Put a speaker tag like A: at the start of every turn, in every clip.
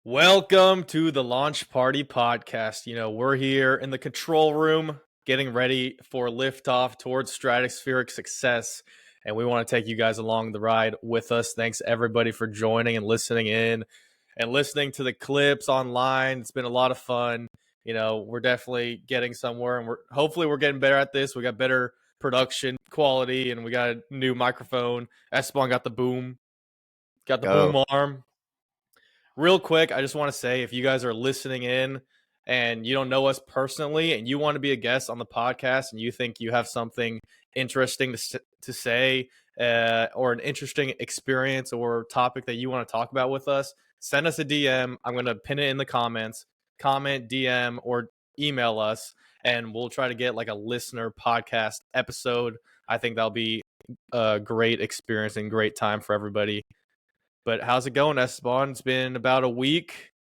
A: Welcome to the Launch Party Podcast. We're here in the control room getting ready for liftoff towards stratospheric success. And we want to take you guys along the ride with us. Thanks everybody for joining and listening in and listening to the clips online. It's been a lot of fun. We're definitely getting somewhere and we're getting better at this. We got better production quality and we got a new microphone. Esteban got the boom
B: Go.
A: arm. Real quick, I just want to say if you guys are listening in and you don't know us personally and you want to be a guest on the podcast and you think you have something interesting to say or an interesting experience or topic that you want to talk about with us, send us a DM. I'm going to pin it in the comments. Comment, DM, or email us, and we'll try to get like a listener podcast episode. I think that'll be a great experience and great time for everybody. But how's it going, Esteban? It's been about a week.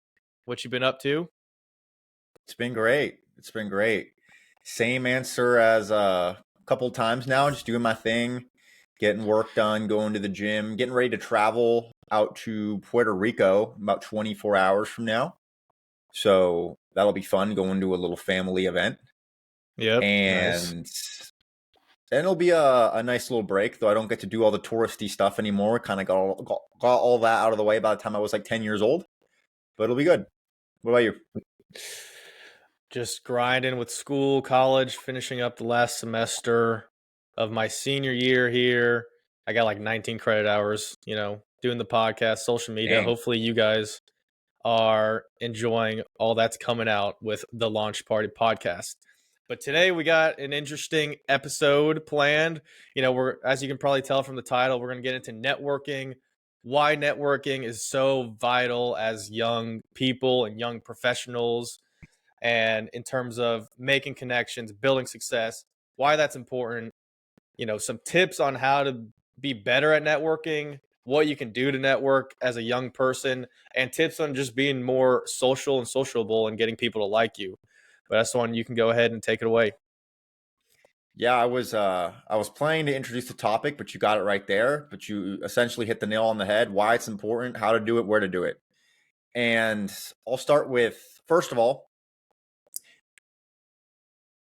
A: What you been up to?
B: It's been great. Same answer as a couple times now. Just doing my thing, getting work done, going to the gym, getting ready to travel out to Puerto Rico about 24 hours from now. So that'll be fun, going to a little family event.
A: Yep.
B: And
A: Nice.
B: then it'll be a nice little break, though I don't get to do all the touristy stuff anymore. Kind of got all that out of the way by the time I was like 10 years old. But it'll be good. What about you?
A: Just grinding with school, college, finishing up the last semester of my senior year here. I got like 19 credit hours, doing the podcast, social media.
B: Dang.
A: Hopefully you guys are enjoying all that's coming out with the Launch Party Podcast. But today we got an interesting episode planned. As you can probably tell from the title, we're going to get into networking, why networking is so vital as young people and young professionals, and in terms of making connections, building success, why that's important, some tips on how to be better at networking, what you can do to network as a young person, and tips on just being more social and sociable and getting people to like you. But that's the one you can go ahead and take it away.
B: Yeah, I was planning to introduce the topic, but you got it right there. But you essentially hit the nail on the head. Why it's important, how to do it, where to do it. And I'll start with, first of all,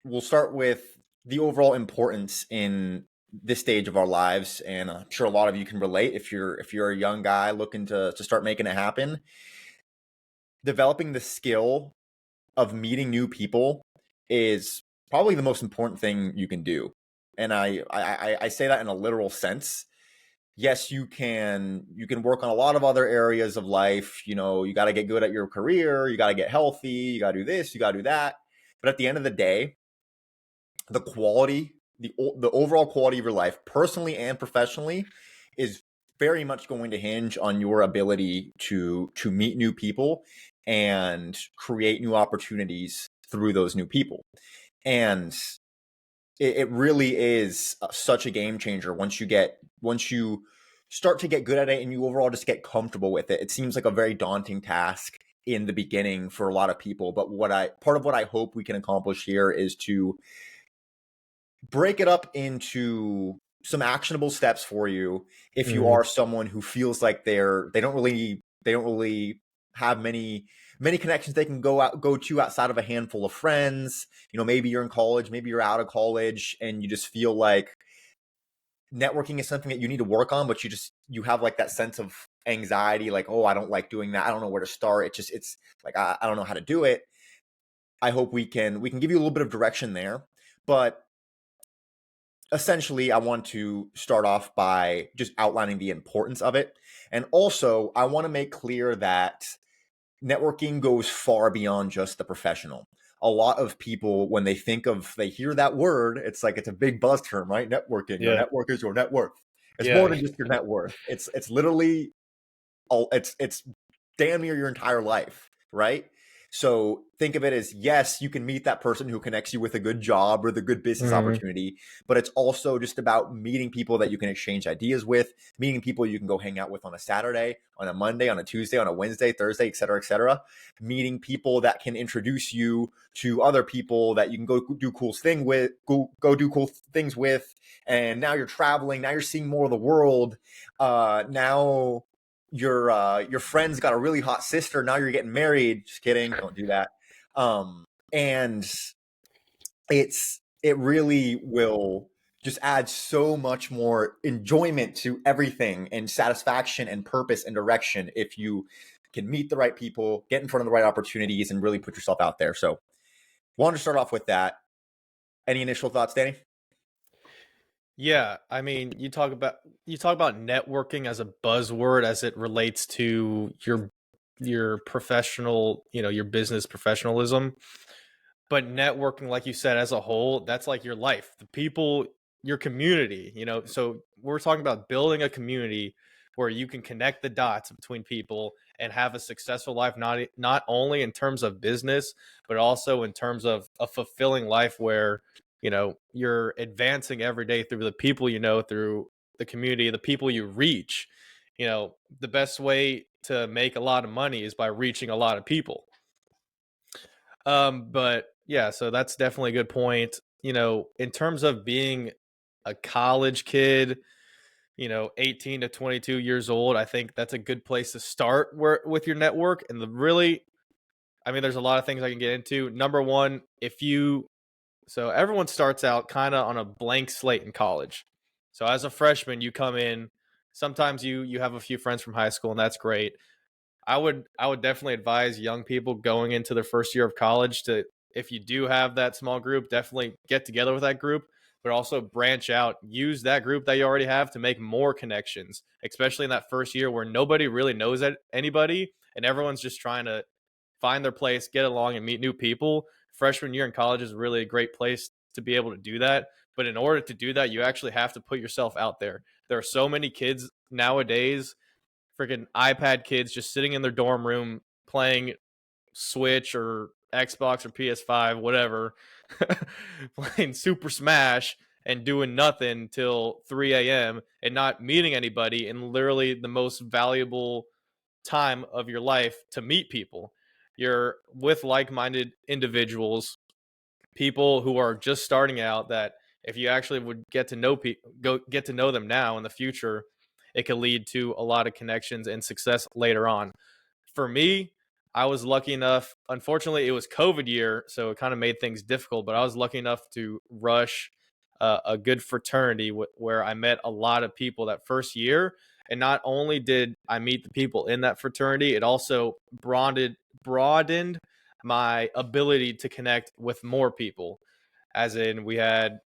B: we'll start with the overall importance in this stage of our lives. And I'm sure a lot of you can relate if you're a young guy looking to start making it happen. Developing the skill of meeting new people is probably the most important thing you can do. And I say that in a literal sense. Yes, you can work on a lot of other areas of life. You got to get good at your career, you got to get healthy, you got to do this, you got to do that. But at the end of the day, the quality, the overall quality of your life, personally and professionally, is very much going to hinge on your ability to meet new people and create new opportunities through those new people. And it really is such a game changer once you start to get good at it and you overall just get comfortable with it. It seems like a very daunting task in the beginning for a lot of people, but part of what I hope we can accomplish here is to break it up into some actionable steps for you if you are someone who feels like they don't really have many connections they can go to outside of a handful of friends. Maybe you're in college, maybe you're out of college, and you just feel like networking is something that you need to work on, but you have like that sense of anxiety, like, oh, I don't like doing that, I don't know where to start, it's like I don't know how to do it. I hope we can give you a little bit of direction there. But essentially, I want to start off by just outlining the importance of it. And also, I want to make clear that networking goes far beyond just the professional. A lot of people, when they hear that word, it's like it's a big buzz term, right? Networking.
A: Yeah.
B: Your network is your net worth. It's
A: Yeah.
B: more than just your net worth. It's literally it's damn near your entire life, right? So think of it as, yes, you can meet that person who connects you with a good job or the good business opportunity, but it's also just about meeting people that you can exchange ideas with, meeting people you can go hang out with on a Saturday, on a Monday, on a Tuesday, on a Wednesday, Thursday, et cetera, meeting people that can introduce you to other people that you can go do cool things with. And now you're traveling, now you're seeing more of the world. Now your friend's got a really hot sister. Now you're getting married. Just kidding. Don't do that. And it really will just add so much more enjoyment to everything and satisfaction and purpose and direction if you can meet the right people, get in front of the right opportunities, and really put yourself out there. So wanted to start off with that. Any initial thoughts, Danny?
A: Yeah, I mean, you talk about networking as a buzzword as it relates to your professional, your business professionalism. But networking, like you said, as a whole, that's like your life, the people, your community. So we're talking about building a community where you can connect the dots between people and have a successful life, not only in terms of business, but also in terms of a fulfilling life where you're advancing every day through the people through the community, the people you reach. The best way to make a lot of money is by reaching a lot of people. But yeah, so that's definitely a good point. In terms of being a college kid, 18 to 22 years old, I think that's a good place to start with your network. And I mean, there's a lot of things I can get into. Number one, so everyone starts out kind of on a blank slate in college. So as a freshman, you come in, sometimes you have a few friends from high school, and that's great. I would definitely advise young people going into their first year of college to, if you do have that small group, definitely get together with that group, but also branch out, use that group that you already have to make more connections, especially in that first year where nobody really knows anybody and everyone's just trying to find their place, get along, and meet new people. Freshman year in college is really a great place to be able to do that. But in order to do that, you actually have to put yourself out there. There are so many kids nowadays, freaking iPad kids, just sitting in their dorm room playing Switch or Xbox or PS5, whatever, playing Super Smash and doing nothing till 3 a.m. and not meeting anybody in literally the most valuable time of your life to meet people. You're with like minded individuals, people who are just starting out, that if you actually would get to know them now in the future, it could lead to a lot of connections and success later on. For me, I was lucky enough. Unfortunately, it was COVID year, so it kind of made things difficult. But I was lucky enough to rush a good fraternity where I met a lot of people that first year. And not only did I meet the people in that fraternity, it also broadened my ability to connect with more people. As in, we had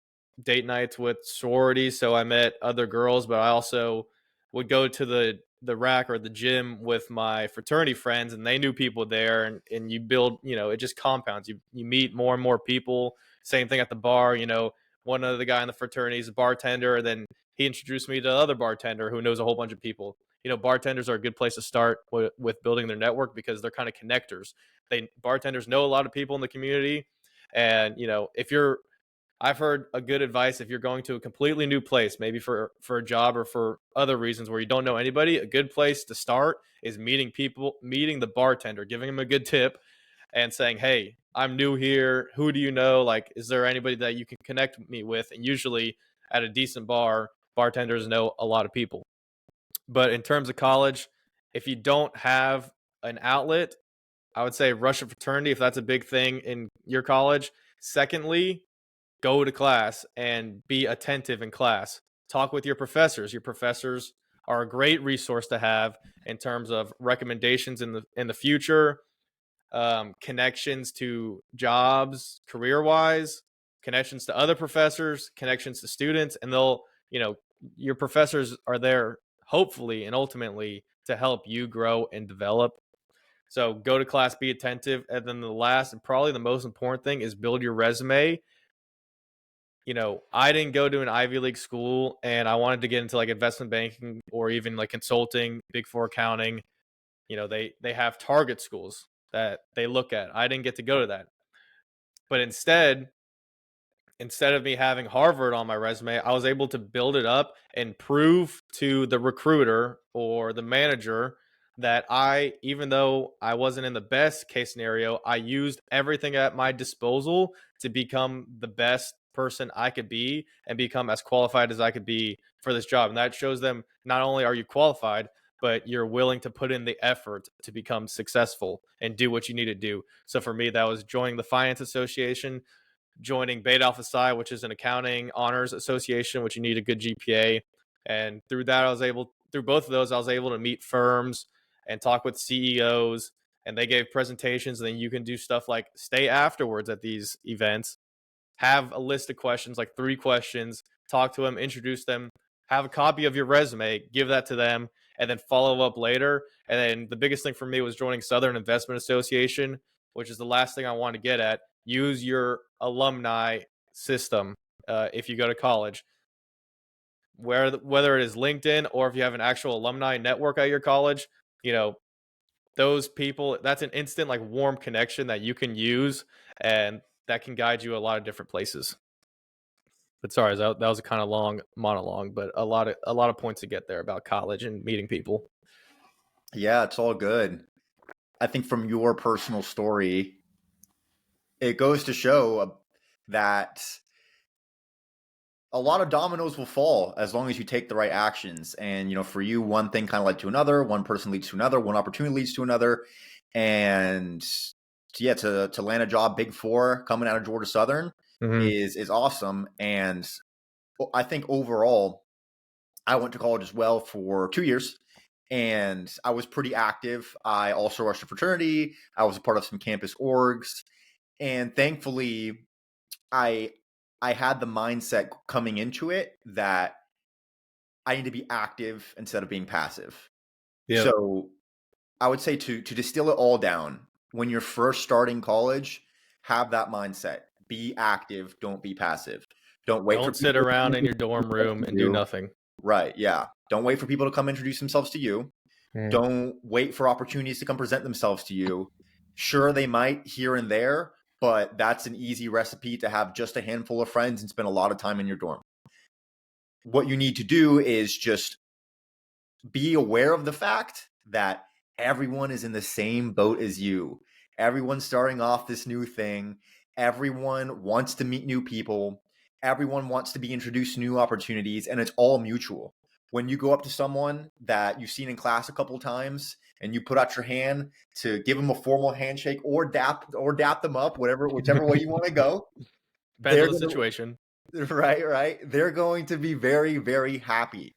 A: date nights with sororities, so I met other girls, but I also would go to the rack or the gym with my fraternity friends, and they knew people there, and you build, it just compounds. You meet more and more people. Same thing at the bar. One of the guy in the fraternity is a bartender, and then he introduced me to another bartender who knows a whole bunch of people. Bartenders are a good place to start with building their network because they're kind of connectors. Bartenders know a lot of people in the community, and if you're I've heard a good advice, if you're going to a completely new place, maybe for a job or for other reasons where you don't know anybody, a good place to start is meeting people, meeting the bartender, giving him a good tip and saying, "Hey, I'm new here. Who do you know? Like, is there anybody that you can connect me with?" And usually at a decent bar, bartenders know a lot of people. But in terms of college, if you don't have an outlet, I would say rush a fraternity if that's a big thing in your college. Secondly, go to class and be attentive in class. Talk with your professors. Your professors are a great resource to have in terms of recommendations in the future, connections to jobs, career wise, connections to other professors, connections to students, and your professors are there hopefully and ultimately to help you grow and develop. So go to class, be attentive, and then the last and probably the most important thing is build your resume. I didn't go to an Ivy League school, and I wanted to get into like investment banking or even like consulting, Big Four accounting. They have target schools that they look at. I didn't get to go to that. But instead of me having Harvard on my resume, I was able to build it up and prove to the recruiter or the manager that even though I wasn't in the best case scenario, I used everything at my disposal to become the best person I could be and become as qualified as I could be for this job. And that shows them not only are you qualified, but you're willing to put in the effort to become successful and do what you need to do. So for me, that was joining the Finance Association, joining Beta Alpha Psi, which is an accounting honors association, which you need a good GPA. And through that, through both of those, I was able to meet firms and talk with CEOs, and they gave presentations. And then you can do stuff like stay afterwards at these events, have a list of questions, like 3 questions, talk to them, introduce them, have a copy of your resume, give that to them, and then follow up later. And then the biggest thing for me was joining Southern Investment Association, which is the last thing I want to get at. Use your alumni system if you go to college, whether it is LinkedIn or if you have an actual alumni network at your college. You know, those people, that's an instant like warm connection that you can use, and that can guide you a lot of different places. But sorry, that was a kind of long monologue, but a lot of points to get there about college and meeting people.
B: Yeah, it's all good. I think from your personal story, it goes to show that a lot of dominoes will fall as long as you take the right actions. And, for you, one thing kind of led to another, one person leads to another, one opportunity leads to another. And yeah, to land a job, Big Four, coming out of Georgia Southern
A: Mm-hmm.
B: is awesome. And I think overall, I went to college as well for 2 years, and I was pretty active. I also rushed a fraternity. I was a part of some campus orgs, and thankfully, I I had the mindset coming into it that I need to be active instead of being passive.
A: Yep.
B: So I would say to distill it all down, when you're first starting college, have that mindset. Be active, don't be passive. Don't wait for
A: Don't sit
B: people to come
A: around in your
B: introduce
A: dorm
B: themselves
A: room
B: to
A: and do
B: you.
A: nothing.
B: Right, yeah. Don't wait for people to come introduce themselves to you.
A: Mm.
B: Don't wait for opportunities to come present themselves to you. Sure, they might here and there, but that's an easy recipe to have just a handful of friends and spend a lot of time in your dorm. What you need to do is just be aware of the fact that everyone is in the same boat as you. Everyone's starting off this new thing. Everyone wants to meet new people. Everyone wants to be introduced to new opportunities, and it's all mutual. When you go up to someone that you've seen in class a couple times and you put out your hand to give them a formal handshake or dap them up, whichever way you want to go,
A: Depends on
B: they're
A: the
B: gonna
A: situation.
B: right. They're going to be very, very happy.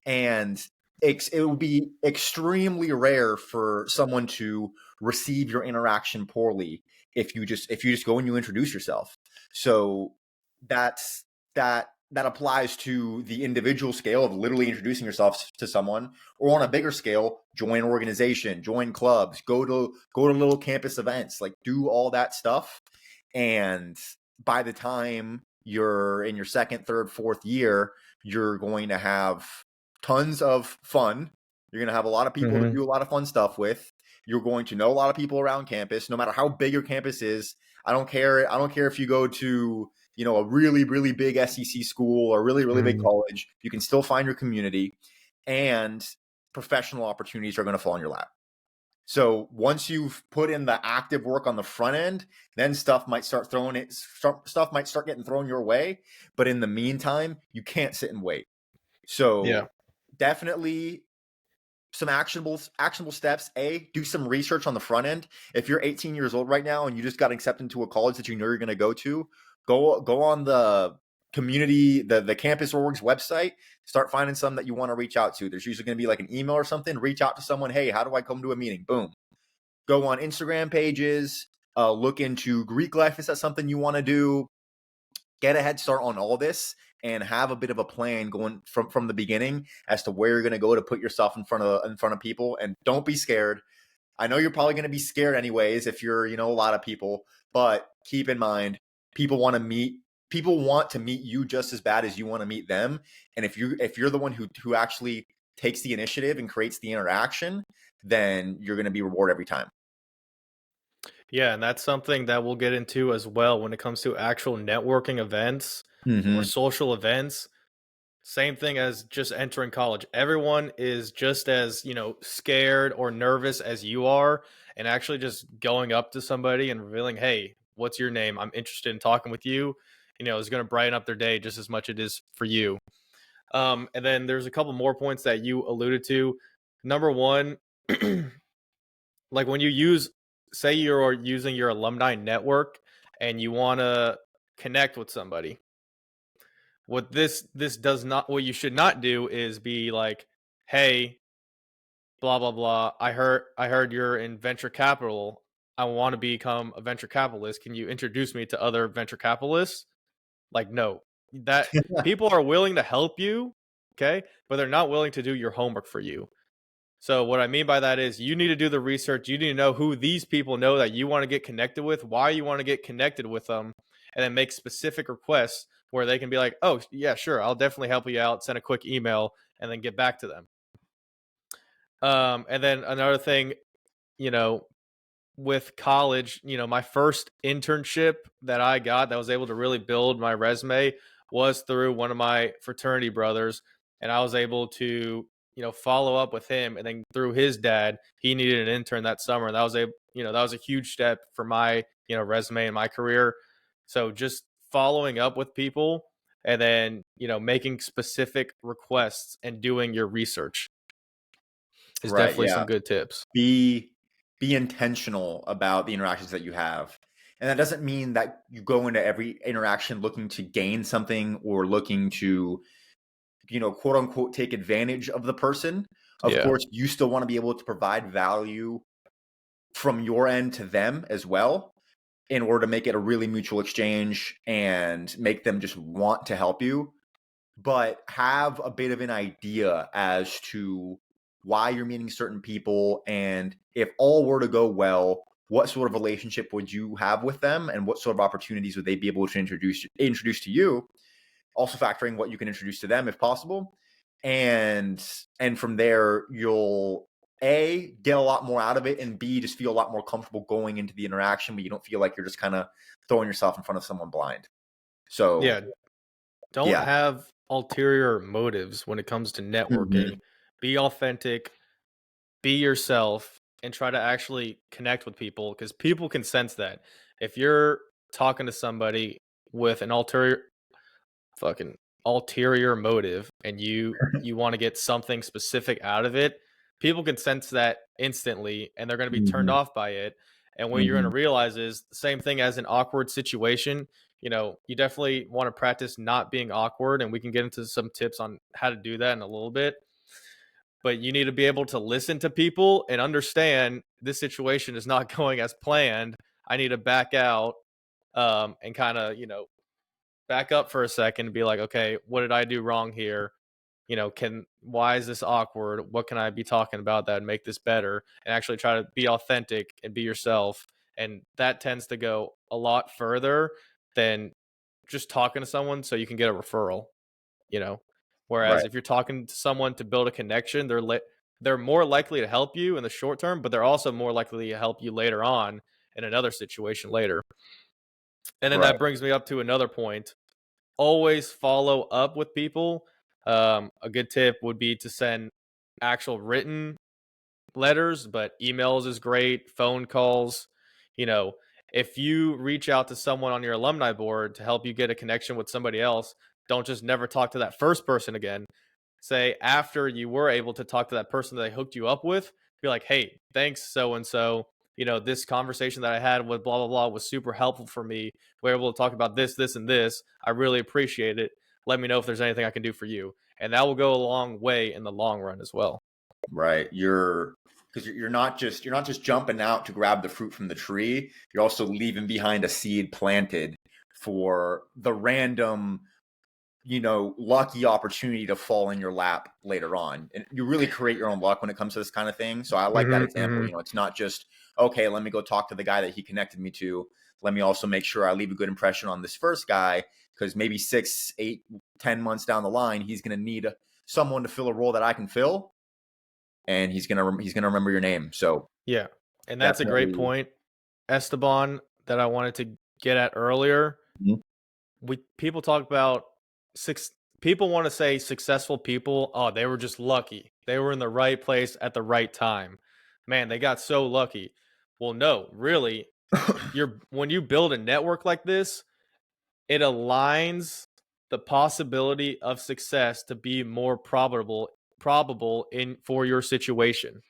B: And it would be extremely rare for someone to receive your interaction poorly if you just go and you introduce yourself. So that's that applies to the individual scale of literally introducing yourself to someone, or on a bigger scale, join an organization, join clubs, go to little campus events, like do all that stuff. And by the time you're in your second, third, fourth year, you're going to have tons of fun. You're going to have a lot of people to
A: Mm-hmm.
B: do a lot of fun stuff with. You're going to know a lot of people around campus, no matter how big your campus is. I don't care. I don't care if you go to, a really, really big SEC school or really, really big
A: Mm-hmm.
B: college. You can still find your community, and professional opportunities are going to fall in your lap. So once you've put in the active work on the front end, then stuff might start getting thrown your way. But in the meantime, you can't sit and wait.
A: Yeah.
B: So definitely some actionable steps. Do some research on the front end. If you're 18 years old right now and you just got accepted to a college that you know you're going to go to, go on the community, the campus org's website. Start finding some that you want to reach out to. There's usually going to be like an email or something. Reach out to someone. Hey, how do I come to a meeting? Boom. Go on Instagram pages. Look into Greek life. Is that something you want to do? Get a head start on all this and have a bit of a plan going from the beginning as to where you're going to go to put yourself in front of people. And don't be scared. I know you're probably going to be scared anyways if you're, a lot of people, but keep in mind, people want to meet you just as bad as you want to meet them. And if you're the one who actually takes the initiative and creates the interaction, then you're going to be rewarded every time.
A: Yeah, and that's something that we'll get into as well when it comes to actual networking events or
B: Mm-hmm.
A: social events. Same thing as just entering college. Everyone is just as, scared or nervous as you are, and actually just going up to somebody and revealing, "Hey, what's your name? I'm interested in talking with you." Is going to brighten up their day just as much as it is for you. And then there's a couple more points that you alluded to. Number one, like when you say you're using your alumni network and you want to connect with somebody, this does not, what you should not do is be like, hey, blah blah blah, I heard you're in venture capital, I want to become a venture capitalist, can you introduce me to other venture capitalists? Like, no. That people are willing to help you, okay, but they're not willing to do your homework for you. So what I mean by that is you need to do the research. You need to know who these people know that you want to get connected with, why you want to get connected with them, and then make specific requests where they can be like, "Oh, yeah, sure, I'll definitely help you out." Send a quick email and then get back to them. And then another thing, you know, with college, my first internship that I got that was able to really build my resume was through one of my fraternity brothers. And I was able to, follow up with him. And then through his dad, he needed an intern that summer. And that was a huge step for my, resume and my career. So just following up with people and then, making specific requests and doing your research is
B: Right.
A: definitely
B: Yeah.
A: some good tips.
B: Be intentional about the interactions that you have. And that doesn't mean that you go into every interaction looking to gain something or looking to, quote unquote, take advantage of the person. Of
A: Yeah.
B: course, you still want to be able to provide value from your end to them as well in order to make it a really mutual exchange and make them just want to help you. But have a bit of an idea as to why you're meeting certain people, and if all were to go well, what sort of relationship would you have with them, and what sort of opportunities would they be able to introduce to you? Also factoring what you can introduce to them if possible, and from there you'll A, get a lot more out of it, and B, just feel a lot more comfortable going into the interaction, but you don't feel like you're just kind of throwing yourself in front of someone blind. So
A: Yeah. Don't
B: yeah.
A: have ulterior motives when it comes to
B: Mhm.
A: networking. Be authentic, be yourself, and try to actually connect with people because people can sense that. If you're talking to somebody with an fucking ulterior motive and you want to get something specific out of it, people can sense that instantly and they're going to be turned
B: Mhm.
A: off by it. And what you're going to
B: Mhm.
A: realize is the same thing as an awkward situation. You definitely want to practice not being awkward, and we can get into some tips on how to do that in a little bit. But you need to be able to listen to people and understand this situation is not going as planned. I need to back out, and kind of, back up for a second and be like, okay, what did I do wrong here? Why is this awkward? What can I be talking about that would make this better? And actually try to be authentic and be yourself. And that tends to go a lot further than just talking to someone so you can get a referral, you know? Whereas
B: Right.
A: if you're talking to someone to build a connection, they're more likely to help you in the short term, but they're also more likely to help you later on in another situation later. And then
B: Right.
A: that brings me up to another point. Always follow up with people. A good tip would be to send actual written letters, but emails is great, phone calls. You know, if you reach out to someone on your alumni board to help you get a connection with somebody else, don't just never talk to that first person again. Say after you were able to talk to that person that they hooked you up with, be like, hey, thanks, so and so. This conversation that I had with blah, blah, blah was super helpful for me. We were able to talk about this, this, and this. I really appreciate it. Let me know if there's anything I can do for you. And that will go a long way in the long run as well.
B: Right. You're not just jumping out to grab the fruit from the tree. You're also leaving behind a seed planted for the random, lucky opportunity to fall in your lap later on. And you really create your own luck when it comes to this kind of thing. So I like that
A: Hmm.
B: example.
A: Hmm.
B: It's not just, okay, let me go talk to the guy that he connected me to. Let me also make sure I leave a good impression on this first guy, because maybe 6, 8, 10 months down the line, he's going to need someone to fill a role that I can fill, and he's gonna remember your name. So
A: Yeah. And that's a great
B: definitely.
A: point, Esteban, that I wanted to get at earlier.
B: Mhm.
A: People talk about six people want to say successful people, oh, they were just lucky. They were in the right place at the right time. Man, they got so lucky. Well, no, really, you're when you build a network like this, it aligns the possibility of success to be more probable in for your situation.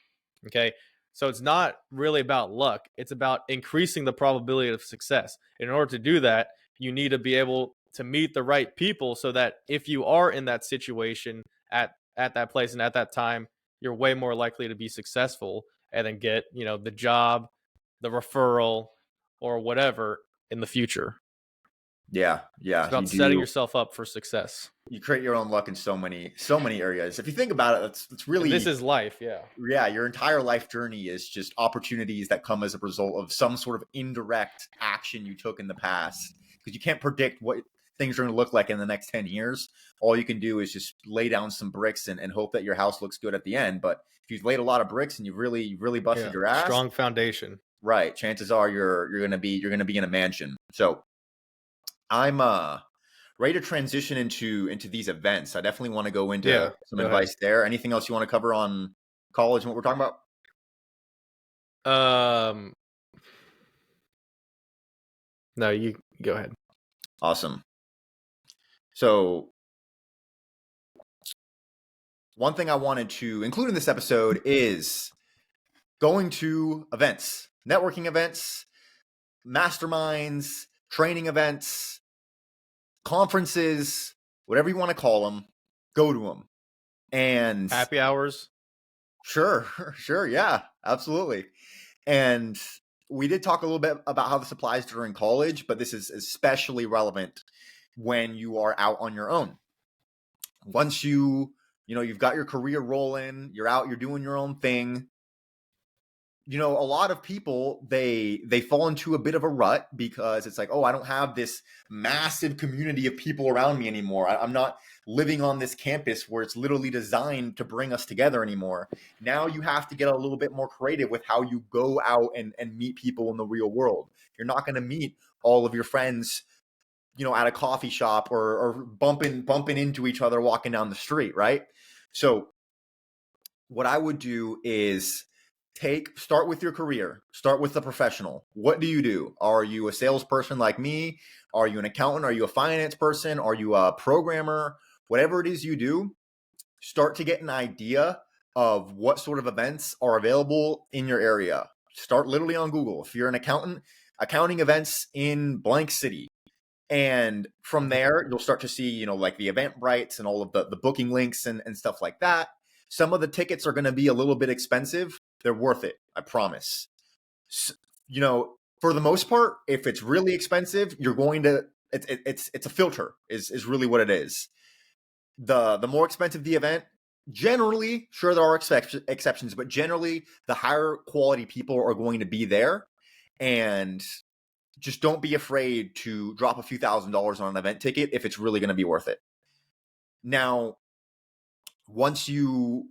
A: Okay. So it's not really about luck. It's about increasing the probability of success. In order to do that, you need to be able to meet the right people so that if you are in that situation at that place and at that time, you're way more likely to be successful and then get, the job, the referral, or whatever in the future.
B: Yeah,
A: It's
B: yeah, you
A: about setting
B: do.
A: yourself up for success.
B: You create your own luck in so many areas. If you think about it, it's
A: And this
B: really,
A: is life, yeah.
B: yeah, your entire life journey is just opportunities that come as a result of some sort of indirect action you took in the past. Because you can't predict what things are going to look like in the next 10 years. All you can do is just lay down some bricks and hope that your house looks good at the end. But if you've laid a lot of bricks and you've really busted
A: Yeah.
B: your ass,
A: Strong foundation.
B: right, chances are you're gonna be in a mansion. So I'm ready to transition into these events. I definitely want to go into
A: Yeah.
B: some
A: Go ahead.
B: advice there. Anything else you want to cover on college and what we're talking about?
A: Um no, you go ahead.
B: Awesome. So one thing I wanted to include in this episode is going to events, networking events, masterminds, training events, conferences, whatever you want to call them, go to them. And
A: Happy hours.
B: sure, sure, yeah, absolutely. And we did talk a little bit about how this applies during college, but this is especially relevant when you are out on your own. Once you've got your career rolling, you're out, you're doing your own thing. A lot of people they fall into a bit of a rut because it's like, oh, I don't have this massive community of people around me anymore. I'm not living on this campus where it's literally designed to bring us together anymore. Now you have to get a little bit more creative with how you go out and meet people in the real world. You're not going to meet all of your friends, at a coffee shop or bumping into each other walking down the street, right? So what I would do is start with your career, start with the professional. What do you do? Are you a salesperson like me? Are you an accountant? Are you a finance person? Are you a programmer? Whatever it is you do, start to get an idea of what sort of events are available in your area. Start literally on Google. If you're an accountant, accounting events in blank city. And from there, you'll start to see, like the Eventbrites and all of the booking links and stuff like that. Some of the tickets are going to be a little bit expensive. They're worth it, I promise. For the most part, if it's really expensive, you're going to it's a filter is really what it is. The more expensive the event, generally, sure there are exceptions, but generally the higher quality people are going to be there. And just don't be afraid to drop a few $1,000s on an event ticket if it's really going to be worth it. Now, once you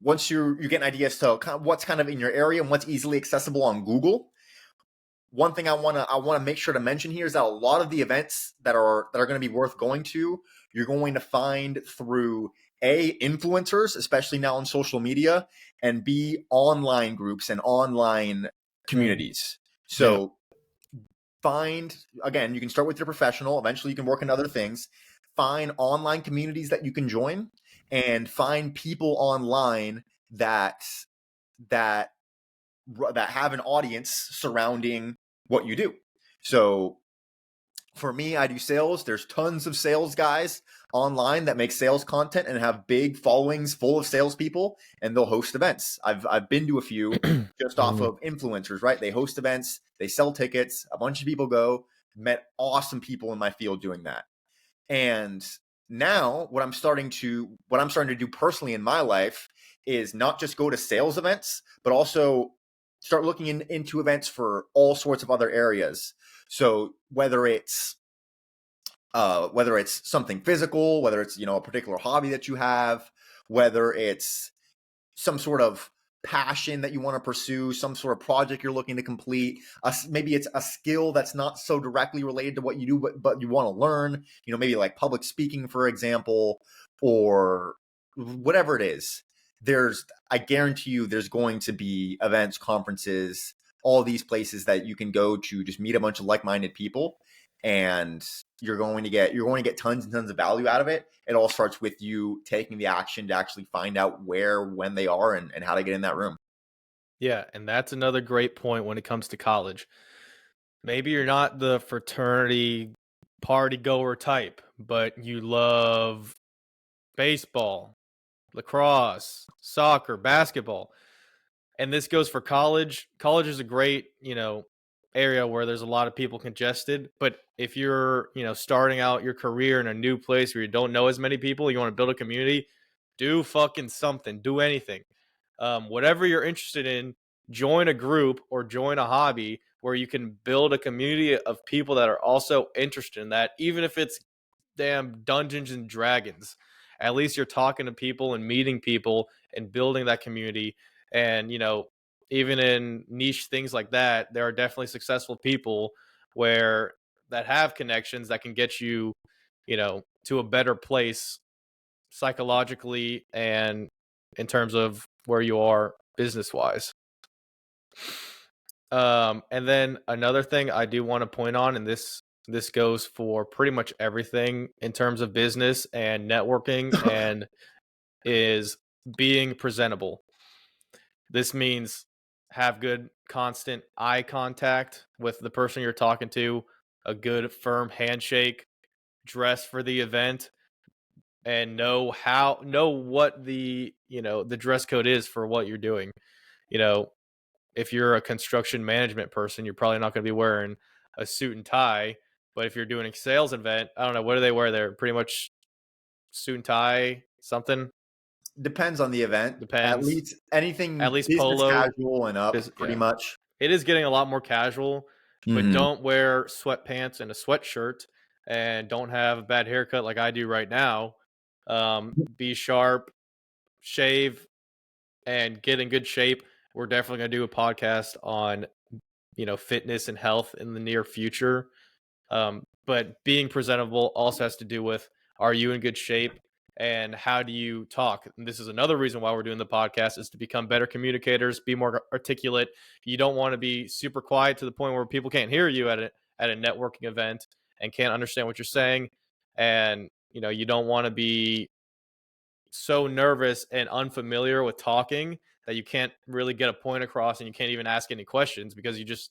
B: get an idea as to what's kind of in your area and what's easily accessible on Google, one thing I want to make sure to mention here is that a lot of the events that are going to be worth going to, you're going to find through influencers, especially now on social media, and online groups and online communities. So again, you can start with your professional. Eventually, you can work in other things. Find online communities that you can join, and find people online that have an audience surrounding what you do. So for me, I do sales. There's tons of sales guys online that make sales content and have big followings full of salespeople, and they'll host events. I've been to a few just off of influencers, right? They host events, they sell tickets, a bunch of people go. Met awesome people in my field doing that. And now what I'm starting to do personally in my life is not just go to sales events, but also start looking into events for all sorts of other areas. So whether it's something physical, whether it's a particular hobby that you have, whether it's some sort of passion that you want to pursue, some sort of project you're looking to complete, maybe it's a skill that's not so directly related to what you do, but you want to learn, maybe like public speaking, for example, or whatever it is. I guarantee you there's going to be events, conferences, all these places that you can go to just meet a bunch of like-minded people and you're going to get tons and tons of value out of it. It all starts with you taking the action to actually find out where, when they are, and how to get in that room.
A: Yeah, and that's another great point when it comes to college. Maybe you're not the fraternity party goer type, but you love baseball, lacrosse, soccer, basketball. And this goes for college. College is a great, area where there's a lot of people congested. But if you're, starting out your career in a new place where you don't know as many people, you want to build a community, do fucking something, do anything. Whatever you're interested in, join a group or join a hobby where you can build a community of people that are also interested in that, even if it's damn Dungeons and Dragons. At least you're talking to people and meeting people and building that community. And, even in niche things like that, there are definitely successful people where that have connections that can get you, to a better place psychologically and in terms of where you are business wise. And then another thing I do want to point on, and this goes for pretty much everything in terms of business and networking, and is being presentable. This means have good constant eye contact with the person you're talking to, a good firm handshake, dress for the event, and know what the dress code is for what you're doing. You know, if you're a construction management person, you're probably not going to be wearing a suit and tie. But if you're doing a sales event, I don't know, what do they wear there? Pretty much suit and tie, something.
B: Depends on the event. At
A: Depends.
B: least
A: At
B: anything
A: least
B: business
A: polo.
B: casual and up, pretty
A: Yeah,
B: much.
A: it is getting a lot more casual. But
B: Hmm.
A: don't wear sweatpants and a sweatshirt, and don't have a bad haircut like I do right now. Be sharp, shave, and get in good shape. We're definitely going to do a podcast on fitness and health in the near future. But being presentable also has to do with, are you in good shape and how do you talk? And this is another reason why we're doing the podcast, is to become better communicators, be more articulate. You don't want to be super quiet to the point where people can't hear you at a networking event and can't understand what you're saying. And you don't want to be so nervous and unfamiliar with talking that you can't really get a point across and you can't even ask any questions because you just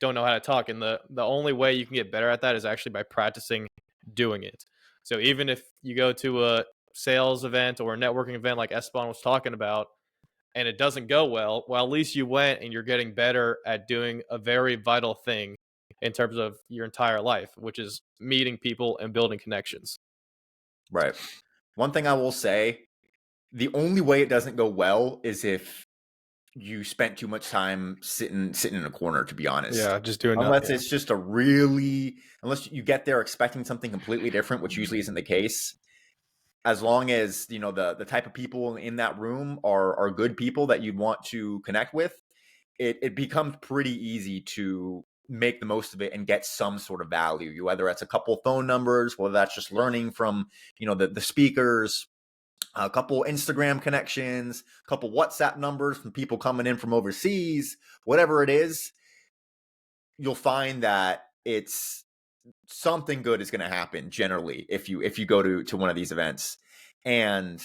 A: don't know how to talk. And the only way you can get better at that is actually by practicing doing it. So even if you go to a sales event or a networking event like Esteban was talking about and it doesn't go well, at least you went and you're getting better at doing a very vital thing in terms of your entire life, which is meeting people and building connections.
B: Right. One thing I will say, the only way it doesn't go well is if you spent too much time sitting in a corner, to be honest.
A: Yeah, just doing that.
B: Unless
A: Yeah.
B: it's just unless you get there expecting something completely different, which usually isn't the case. As long as, the type of people in that room are good people that you'd want to connect with, it becomes pretty easy to make the most of it and get some sort of value. Whether that's a couple phone numbers, whether that's just learning from, the speakers, a couple Instagram connections, a couple WhatsApp numbers from people coming in from overseas, whatever it is, you'll find that it's something good is going to happen generally if you go to one of these events. And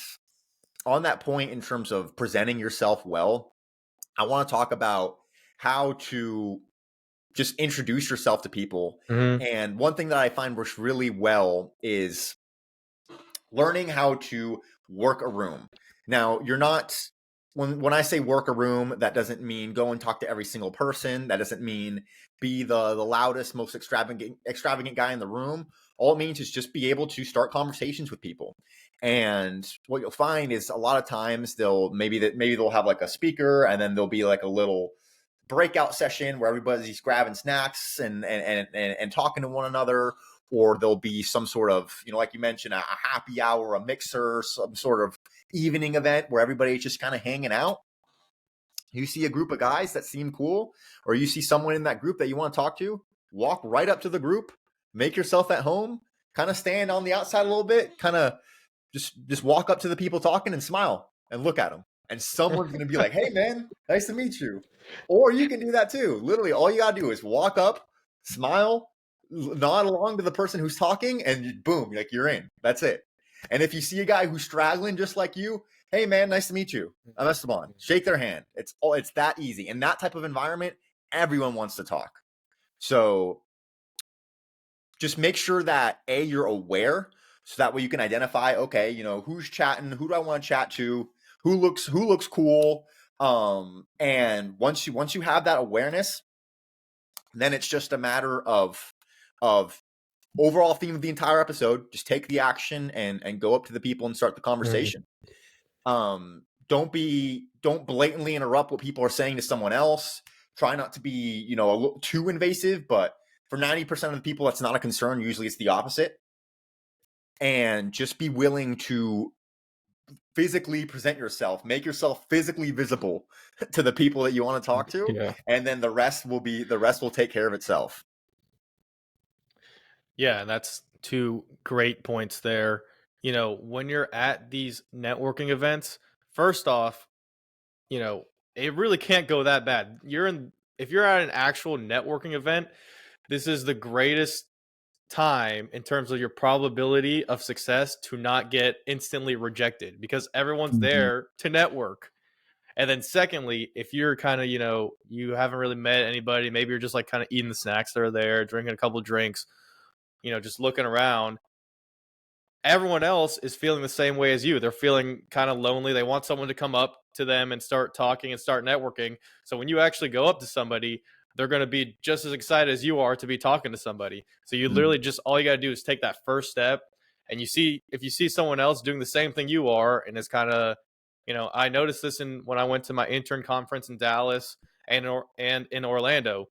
B: on that point, in terms of presenting yourself well, I want to talk about how to just introduce yourself to people.
A: Mhm.
B: And one thing that I find works really well is learning how to work a room. Now, you're not when I say work a room, that doesn't mean go and talk to every single person. That doesn't mean be the loudest, most extravagant guy in the room. All it means is just be able to start conversations with people. And what you'll find is a lot of times maybe they'll have like a speaker, and then there'll be like a little breakout session where everybody's grabbing snacks and talking to one another, or there'll be some sort of, like you mentioned, a happy hour, a mixer, some sort of evening event where everybody's just kind of hanging out. You see a group of guys that seem cool, or you see someone in that group that you want to talk to, walk right up to the group, make yourself at home, kind of stand on the outside a little bit, kind of just walk up to the people talking and smile and look at them. And someone's going to be like, "Hey, man, nice to meet you." Or you can do that too. Literally, all you got to do is walk up, smile, nod along to the person who's talking, and boom, like you're in. That's it. And if you see a guy who's straggling just like you, hey man, nice to meet you. I'm Esteban. Shake their hand. It's that easy. In that type of environment, everyone wants to talk. So just make sure that you're aware, so that way you can identify, okay, who's chatting, who do I want to chat to, who looks cool. And once you have that awareness, then it's just a matter of overall theme of the entire episode. Just take the action and go up to the people and start the conversation. Don't blatantly interrupt what people are saying to someone else. Try not to be, a little too invasive, but for 90% of the people, that's not a concern. Usually it's the opposite. And just be willing to physically present yourself, make yourself physically visible to the people that you want to talk to.
A: Yeah.
B: And then the rest will take care of itself.
A: Yeah, and that's two great points there. When you're at these networking events, first off, it really can't go that bad. If you're at an actual networking event, this is the greatest time in terms of your probability of success to not get instantly rejected, because everyone's there to network. And then secondly, if you're kind of, you haven't really met anybody, maybe you're just like kind of eating the snacks that are there, drinking a couple of drinks, just looking around, everyone else is feeling the same way as you. They're feeling kind of lonely. They want someone to come up to them and start talking and start networking. So when you actually go up to somebody, they're going to be just as excited as you are to be talking to somebody. So you literally just, all you got to do is take that first step. And if you see someone else doing the same thing you are, and it's kind of, I noticed this when I went to my intern conference in Dallas and in Orlando.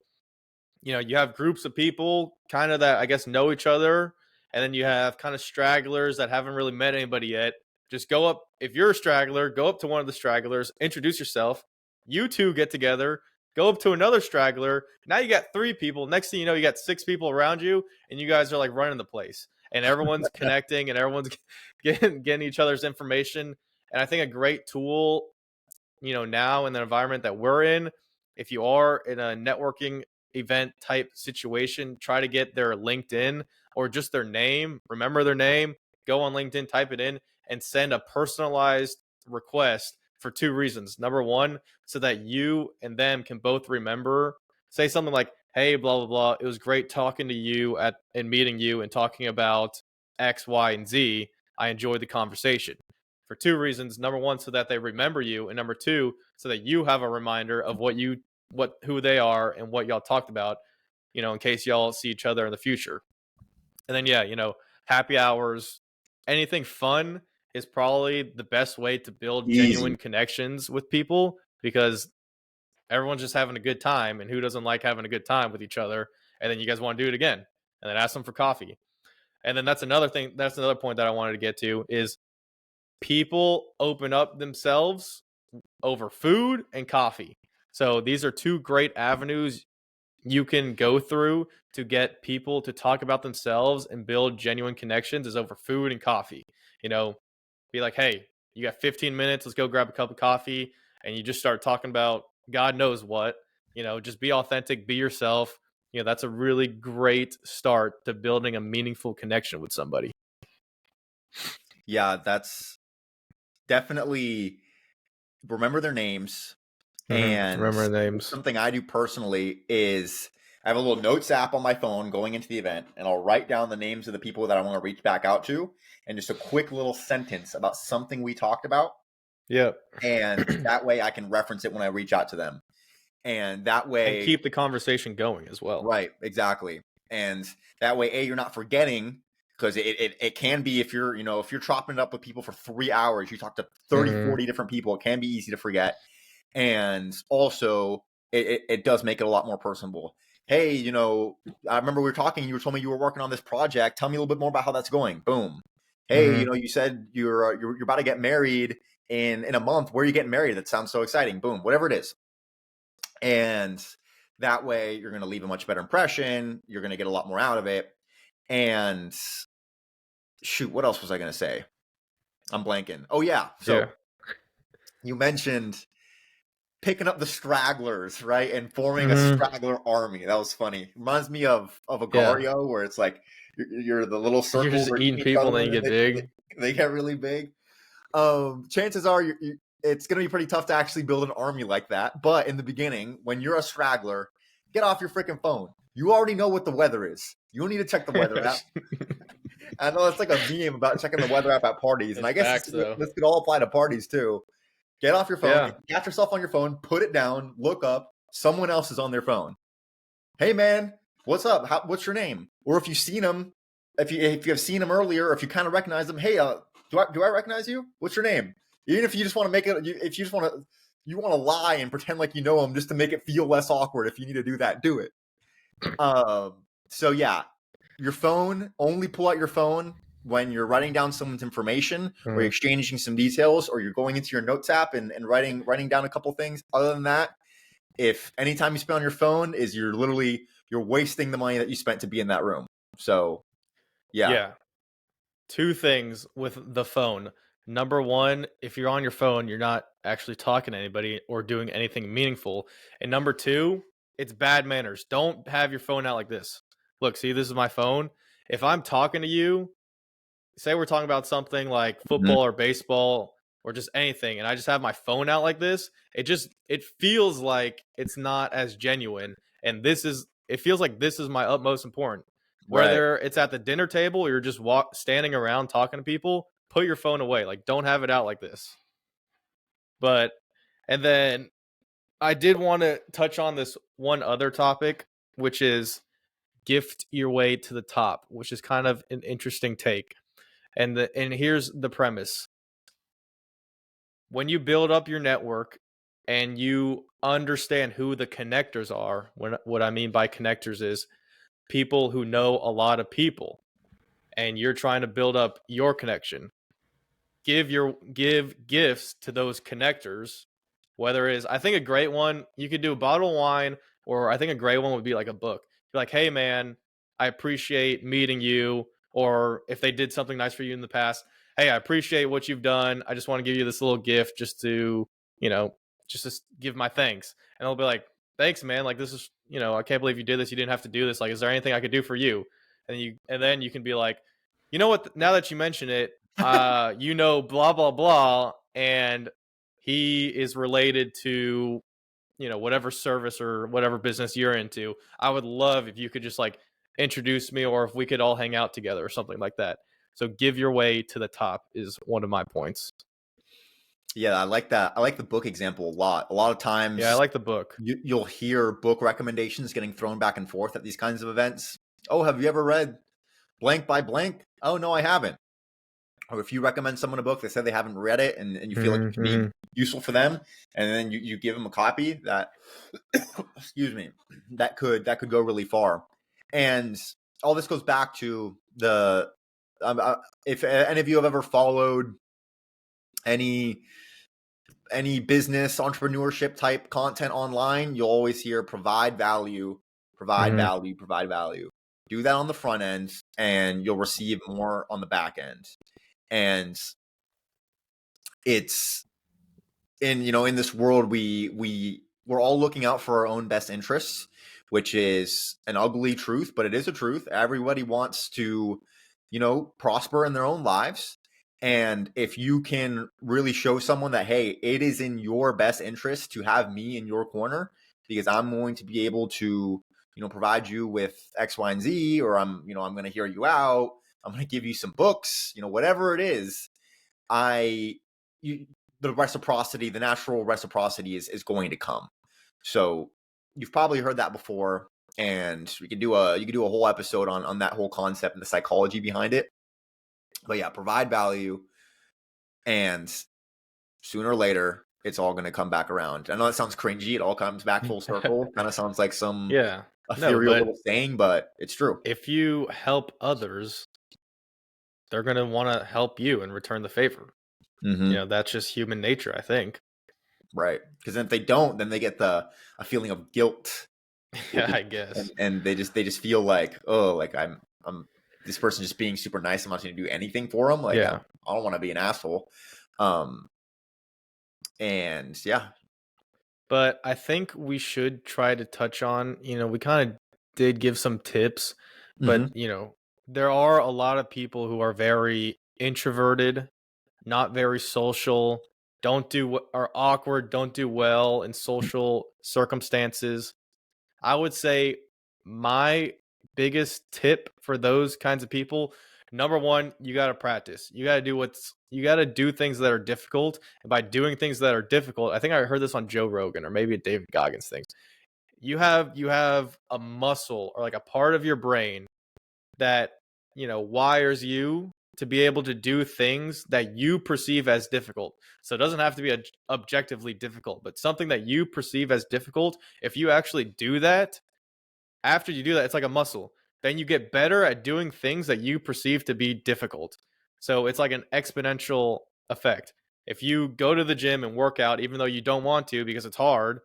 A: You have groups of people kind of that I guess know each other, and then you have kind of stragglers that haven't really met anybody yet. Just go up, if you're a straggler, go up to one of the stragglers, introduce yourself. You two get together, go up to another straggler. Now you got three people. Next thing you know, you got six people around you, and you guys are like running the place, and everyone's connecting, and everyone's getting each other's information. And I think a great tool, now in the environment that we're in, if you are in a networking event type situation, try to get their LinkedIn or just their name. Remember their name, go on LinkedIn, type it in, and send a personalized request for two reasons. Number one, so that you and them can both remember. Say something like, hey, blah, blah, blah. It was great talking to you and meeting you and talking about X, Y, and Z. I enjoyed the conversation. For two reasons. Number one, so that they remember you. And number two, so that you have a reminder of who they are and what y'all talked about, in case y'all see each other in the future. And then, yeah, happy hours, anything fun is probably the best way to build
B: Easy.
A: genuine connections with people, because everyone's just having a good time. And who doesn't like having a good time with each other? And then you guys want to do it again, and then ask them for coffee. And then that's another thing. That's another point that I wanted to get to is people open up themselves over food and coffee. So these are two great avenues you can go through to get people to talk about themselves and build genuine connections, is over food and coffee. Be like, hey, you got 15 minutes, let's go grab a cup of coffee, and you just start talking about God knows what. Just be authentic, be yourself. That's a really great start to building a meaningful connection with somebody.
B: Yeah, that's definitely, remember their names. And
A: Remember names.
B: something I do personally is I have a little notes app on my phone going into the event, and I'll write down the names of the people that I want to reach back out to, and just a quick little sentence about something we talked about.
A: Yep.
B: And that way I can reference it when I reach out to them. And that way,
A: and keep the conversation going as well.
B: right, exactly. And that way, you're not forgetting, because it can be, if you're chopping it up with people for 3 hours, you talk to 30, 40 different people, it can be easy to forget. And also it does make it a lot more personable. Hey, I remember we were talking, you told me you were working on this project. Tell me a little bit more about how that's going. Boom. Hey, you said you're about to get married in a month. Where are you getting married? That sounds so exciting. Boom. Whatever it is. And that way you're going to leave a much better impression. You're going to get a lot more out of it. And shoot, what else was I going to say? I'm blanking. Oh yeah. So you mentioned picking up the stragglers, right, and forming a
A: Mm-hmm.
B: straggler army. That was funny. Reminds me of
A: Yeah.
B: Agario, where it's like you're the little
A: You're
B: circles
A: just
B: are eating
A: eating
B: each
A: people and
B: other,
A: then you
B: and
A: get big.
B: they get really big. Chances are it's going to be pretty tough to actually build an army like that. But in the beginning, when you're a straggler, get off your freaking phone. You already know what the weather is. You don't need to check the weather app. I know it's like a meme about checking the weather app at parties, and
A: It's
B: I guess
A: facts though.
B: this could all apply to parties too. Get off your phone. If
A: Yeah.
B: you catch yourself on your phone, put it down, look up. Someone else is on their phone. Hey man, what's up? What's your name? Or if you've seen them, if you have seen them earlier, or if you kind of recognize them, hey, do I recognize you? What's your name? Even if you just want to make it, if you just want to, you want to lie and pretend like you know them just to make it feel less awkward. If you need to do that, do it. So yeah, your phone. Only pull out your phone when you're writing down someone's information, or you're
A: Mm.
B: exchanging some details, or you're going into your notes app and writing down a couple things. Other than that, if anytime you spend on your phone is you're wasting the money that you spent to be in that room. So yeah.
A: Yeah. Two things with the phone. Number one, if you're on your phone, you're not actually talking to anybody or doing anything meaningful. And number two, it's bad manners. Don't have your phone out like this. Look, see, this is my phone. If I'm talking to you, say we're talking about something like
B: Mhm.
A: football or baseball or just anything, and I just have my phone out like this, it feels like it's not as genuine. And it feels like this is my utmost important.
B: Right.
A: Whether it's at the dinner table or you're just standing around talking to people, put your phone away. Like, don't have it out like this. But and then I did want to touch on this one other topic, which is gift your way to the top, which is kind of an interesting take. And here's the premise. When you build up your network and you understand who the connectors are, what I mean by connectors is people who know a lot of people, and you're trying to build up your connection, give gifts to those connectors. Whether it is, I think a great one, you could do a bottle of wine, or I think a great one would be like a book. Be like, hey man, I appreciate meeting you. Or if they did something nice for you in the past, hey, I appreciate what you've done. I just want to give you this little gift just to, you know, just to give my thanks. And they'll be like, thanks, man. Like, this is, I can't believe you did this. You didn't have to do this. Like, is there anything I could do for you? And then you can be like, you know what? Now that you mention it, blah blah blah, and he is related to whatever service or whatever business you're into. I would love if you could just like introduce me, or if we could all hang out together or something like that. So give your way to the top is one of my points.
B: Yeah, I like that. I like the book example a lot. A lot of
A: Yeah, I
B: times
A: like the book.
B: you'll hear book recommendations getting thrown back and forth at these kinds of events. Oh, have you ever read blank by blank? Oh no, I haven't. Or if you recommend someone a book, they said they haven't read it, and you feel like it could be
A: Mm-hmm.
B: useful for them, and then you give them a copy that excuse me, that could go really far. And all this goes back to the if any of you have ever followed any business entrepreneurship type content online, you'll always hear provide value, provide
A: Mm-hmm.
B: value, provide value. Do that on the front end, and you'll receive more on the back end. And it's in this world we're all looking out for our own best interests, which is an ugly truth, but it is a truth. Everybody wants to prosper in their own lives, and if you can really show someone that, hey, it is in your best interest to have me in your corner, because I'm going to be able to provide you with X, Y, and Z, or I'm going to hear you out, I'm going to give you some books, whatever it is, I you, the reciprocity, the natural reciprocity is going to come. So you've probably heard that before, and you could do a whole episode on that whole concept and the psychology behind it. But yeah, provide value, and sooner or later it's all going to come back around. I know that sounds cringy. It all comes back full circle. Kind of sounds like some
A: Yeah. No,
B: ethereal
A: but
B: little saying, but it's true.
A: if you help others, they're going to want to help you and return the favor.
B: Mm-hmm.
A: That's just human nature, I think.
B: Right. Because if they don't, then they get a feeling of guilt.
A: Yeah, I guess.
B: And they just feel like, oh, like I'm this person just being super nice. I'm not going to do anything for them. Like
A: Yeah.
B: I don't want to be an asshole. And yeah,
A: but I think we should try to touch on, we kind of did give some tips, but,
B: Hmm.
A: there are a lot of people who are very introverted, not very social, are awkward, don't do well in social circumstances. I would say my biggest tip for those kinds of people, number one, you got to practice. You got to do things that are difficult. And by doing things that are difficult, I think I heard this on Joe Rogan or maybe a David Goggins thing. You have a muscle or like a part of your brain that, wires you to be able to do things that you perceive as difficult. So it doesn't have to be objectively difficult, but something that you perceive as difficult, if you actually do that, after you do that, it's like a muscle. Then you get better at doing things that you perceive to be difficult. So it's like an exponential effect. If you go to the gym and work out, even though you don't want to because it's hard,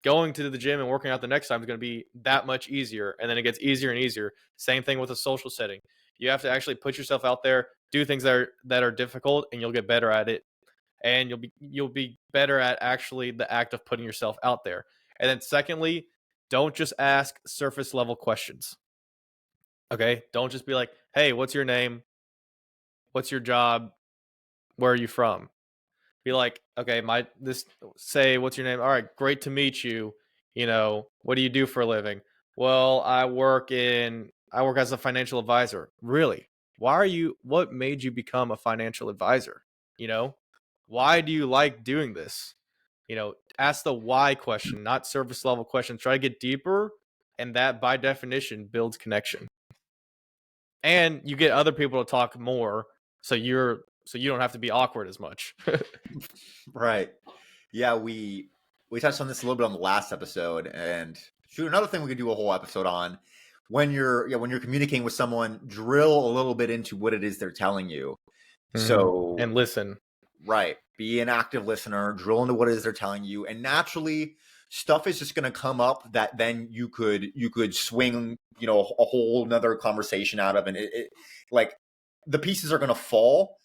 A: going to the gym and working out the next time is going to be that much easier. And then it gets easier and easier. Same thing with a social setting. You have to actually put yourself out there, do things that are difficult, and you'll get better at it. And you'll be better at actually the act of putting yourself out there. And then secondly, don't just ask surface level questions. Okay? Don't just be like, "Hey, what's your name? What's your job? Where are you from?" Be like, "Okay, say what's your name? All right, great to meet you. What do you do for a living?" "Well, I work as a financial advisor." "Really? What made you become a financial advisor?" You know? "Why do you like doing this?" Ask the why question, not surface level questions. Try to get deeper, and that by definition builds connection. And you get other people to talk more, so you don't have to be awkward as much.
B: Right. Yeah, we touched on this a little bit on the last episode, and shoot, another thing we could do a whole episode on. When you're communicating with someone, drill a little bit into what it is they're telling you. So
A: And listen.
B: right, be an active listener, drill into what it is they're telling you, and naturally stuff is just going to come up that then you could swing a whole another conversation out of, and like the pieces are going to fall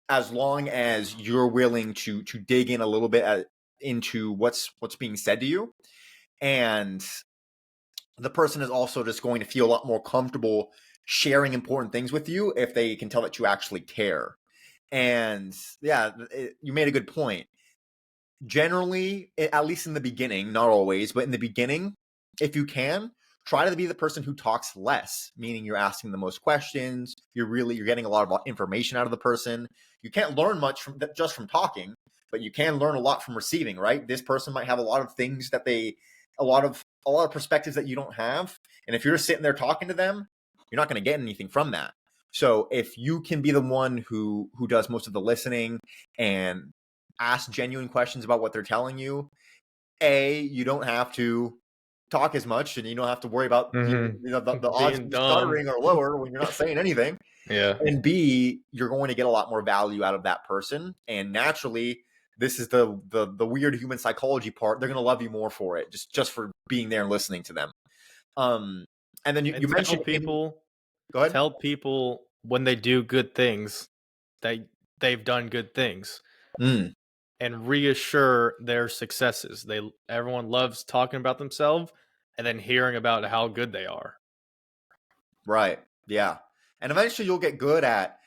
B: as long as you're willing to dig in a little bit into what's being said to you, and the person is also just going to feel a lot more comfortable sharing important things with you if they can tell that you actually care. And yeah, you made a good point. Generally, at least in the beginning, not always, but in the beginning, if you can, try to be the person who talks less, meaning you're asking the most questions, you're getting a lot of information out of the person. You can't learn much just from talking, but you can learn a lot from receiving, right? This person might have a lot of things that a lot of perspectives that you don't have, and if you're just sitting there talking to them, you're not going to get anything from that. So if you can be the one who does most of the listening and ask genuine questions about what they're telling you, you don't have to talk as much, and you don't have to worry about the odds of
A: Being
B: you
A: dumb.
B: stuttering are lower when you're not saying anything.
A: Yeah.
B: And B, you're going to get a lot more value out of that person, and naturally, this is the weird human psychology part. They're going to love you more for it, just for being there and listening to them. Um, and then you,
A: And
B: you mentioned go ahead.
A: tell people when they do good things that they've done good things,
B: Mm,
A: and reassure their successes. Everyone loves talking about themselves and then hearing about how good they are.
B: right. Yeah. And eventually you'll get good at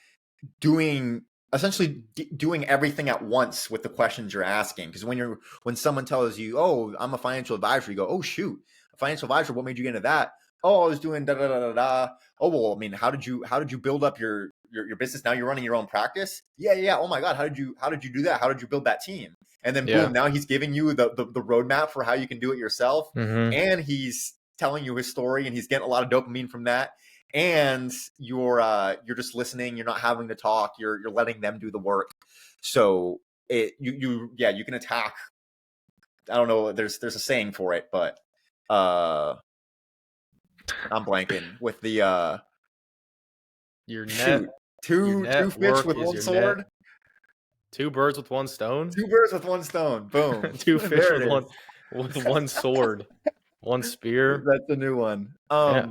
B: doing essentially doing everything at once with the questions you're asking, because when someone tells you, "Oh, I'm a financial advisor," you go, "Oh shoot, a financial advisor, what made you get into that?" "Oh, I was doing da da da da da." "Oh, well, I mean, how did you build up your business? Now you're running your own practice?" "Yeah, yeah, yeah. Oh my god, how did you do that? How did you build that team?" And then boom,
A: Yeah.
B: now he's giving you the roadmap for how you can do it yourself,
A: Mm-hmm.
B: and he's telling you his story, and he's getting a lot of dopamine from that, and you're just listening, you're not having to talk, you're letting them do the work. So you can attack. I don't know, there's a saying for it, but uh I'm blanking with the
A: Your
B: shoot,
A: net your
B: two fish
A: network
B: with
A: is
B: one
A: your
B: sword,
A: net. Two birds with one stone.
B: two birds with one stone, boom.
A: Two fish
B: There
A: with
B: it
A: one
B: is.
A: with one sword, one spear.
B: That's a new one.
A: Yeah.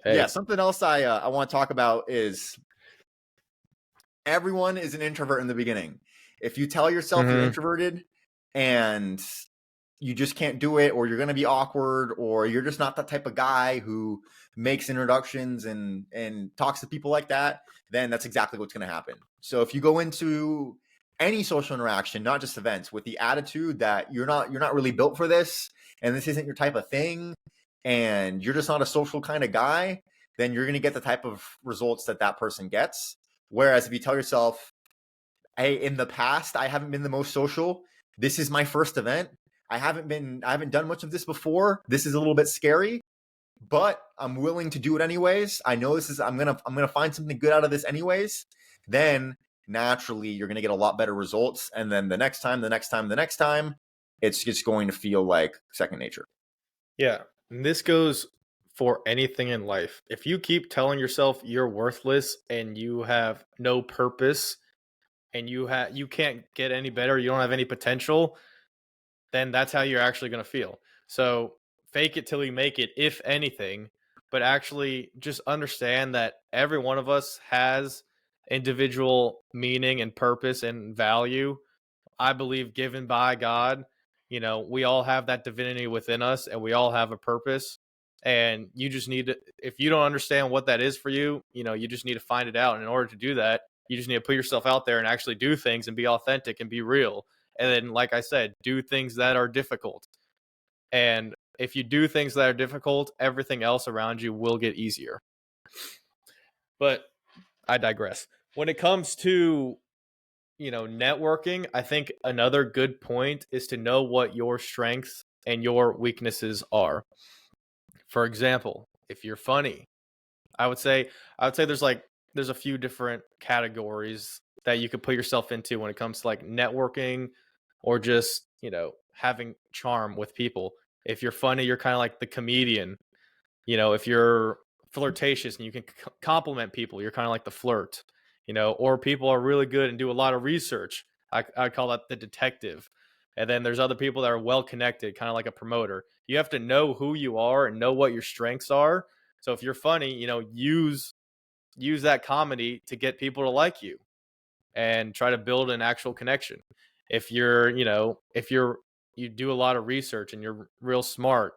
B: Yeah,
A: Hey.
B: something else I want to talk about is everyone is an introvert in the beginning. If you tell yourself you're
A: Mm-hmm.
B: introverted and you just can't do it, or you're going to be awkward, or you're just not that type of guy who makes introductions and talks to people like that, then that's exactly what's going to happen. So if you go into any social interaction, not just events, with the attitude that you're not really built for this, and this isn't your type of thing, and you're just not a social kind of guy, then you're going to get the type of results that that person gets. Whereas if you tell yourself, hey, in the past, I haven't been the most social. This is my first event. I haven't done much of this before. This is a little bit scary, but I'm willing to do it anyways. I know I'm gonna find something good out of this anyways. Then naturally you're gonna get a lot better results. And then the next time, it's just going to feel like second nature.
A: Yeah. And this goes for anything in life. If you keep telling yourself you're worthless and you have no purpose and you can't get any better, you don't have any potential, then that's how you're actually going to feel. So fake it till you make it, if anything, but actually just understand that every one of us has individual meaning and purpose and value. I believe given by God. You know, we all have that divinity within us and we all have a purpose. And you just need to, if you don't understand what that is for you, you know, you just need to find it out. And in order to do that, you just need to put yourself out there and actually do things and be authentic and be real. And then, like I said, do things that are difficult. And if you do things that are difficult, everything else around you will get easier. But I digress. When it comes to, you know, networking, I think another good point is to know what your strengths and your weaknesses are. For example, if you're funny, I would say there's a few different categories that you could put yourself into when it comes to like networking or just, you know, having charm with people. If you're funny, you're kind of like the comedian. You know, if you're flirtatious and you can compliment people, you're kind of like the flirt. You know, or people are really good and do a lot of research. I call that the detective. And then there's other people that are well connected, kind of like a promoter. You have to know who you are and know what your strengths are. So if you're funny, you know, use that comedy to get people to like you and try to build an actual connection. If you're, you know, you do a lot of research and you're real smart,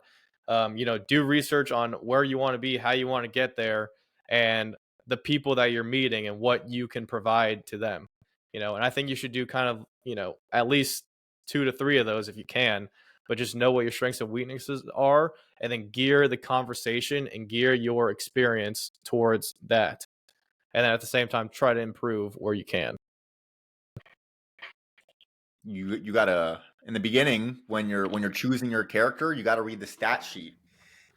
A: you know, do research on where you want to be, how you want to get there, and the people that you're meeting and what you can provide to them. You know, and I think you should do kind of, you know, at least 2 to 3 of those if you can, but just know what your strengths and weaknesses are, and then gear the conversation and gear your experience towards that. And then at the same time, try to improve where you can.
B: You gotta, in the beginning, when you're choosing your character, you gotta read the stat sheet,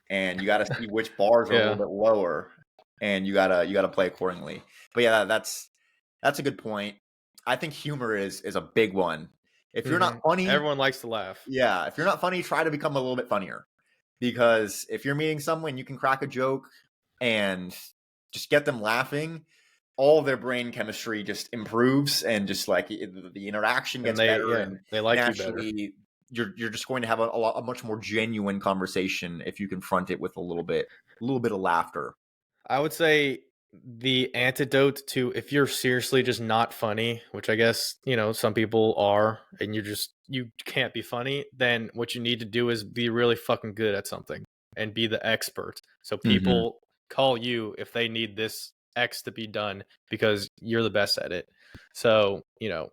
B: and you gotta see which bars are a little
A: Yeah.
B: bit lower, and you gotta play accordingly. But yeah, that's a good point. I think humor is a big one. If you're not funny,
A: Everyone likes to laugh.
B: yeah, if you're not funny, try to become a little bit funnier. Because if you're meeting someone, you can crack a joke and just get them laughing, all their brain chemistry just improves, and just like the interaction
A: And
B: gets better, and
A: they like you better.
B: naturally you're just going to have a much more genuine conversation if you confront it with a little bit of laughter.
A: I would say the antidote to if you're seriously just not funny, which I guess, you know, some people are, and you can't be funny, then what you need to do is be really fucking good at something and be the expert. So
B: Hmm.
A: people call you if they need this X to be done because you're the best at it. So, you know,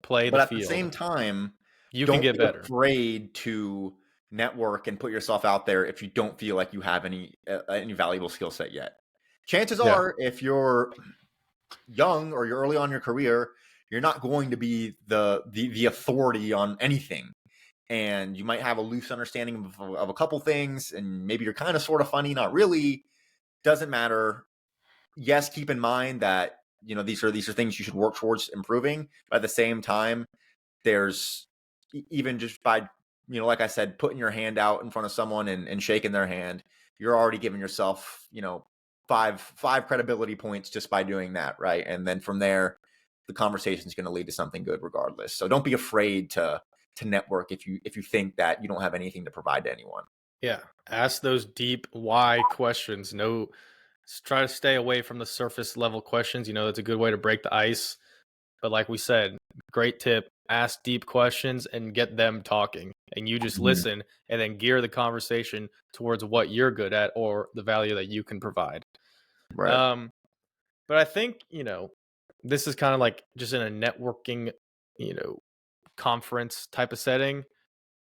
A: play the
B: But at the
A: field.
B: same time,
A: You can
B: don't
A: get
B: be
A: better.
B: afraid to network and put yourself out there if you don't feel like you have any valuable skill set yet. Chances
A: Yeah.
B: are, if you're young or you're early on in your career, you're not going to be the authority on anything. And you might have a loose understanding of a couple things, and maybe you're kind of sort of funny, not really. Doesn't matter. Yes, keep in mind that these are things you should work towards improving. But at the same time, there's even just by like I said, putting your hand out in front of someone and shaking their hand, you're already giving yourself five credibility points just by doing that, right? And then from there, the conversation is going to lead to something good regardless. So don't be afraid to network if you think that you don't have anything to provide to anyone.
A: Yeah. Ask those deep why questions. No, try to stay away from the surface level questions. You know, that's a good way to break the ice. But like we said, great tip. ask deep questions and get them talking, and you just
B: Mhm.
A: listen and then gear the conversation towards what you're good at or the value that you can provide.
B: Right.
A: Um, but I think, this is kind of like just in a networking, conference type of setting.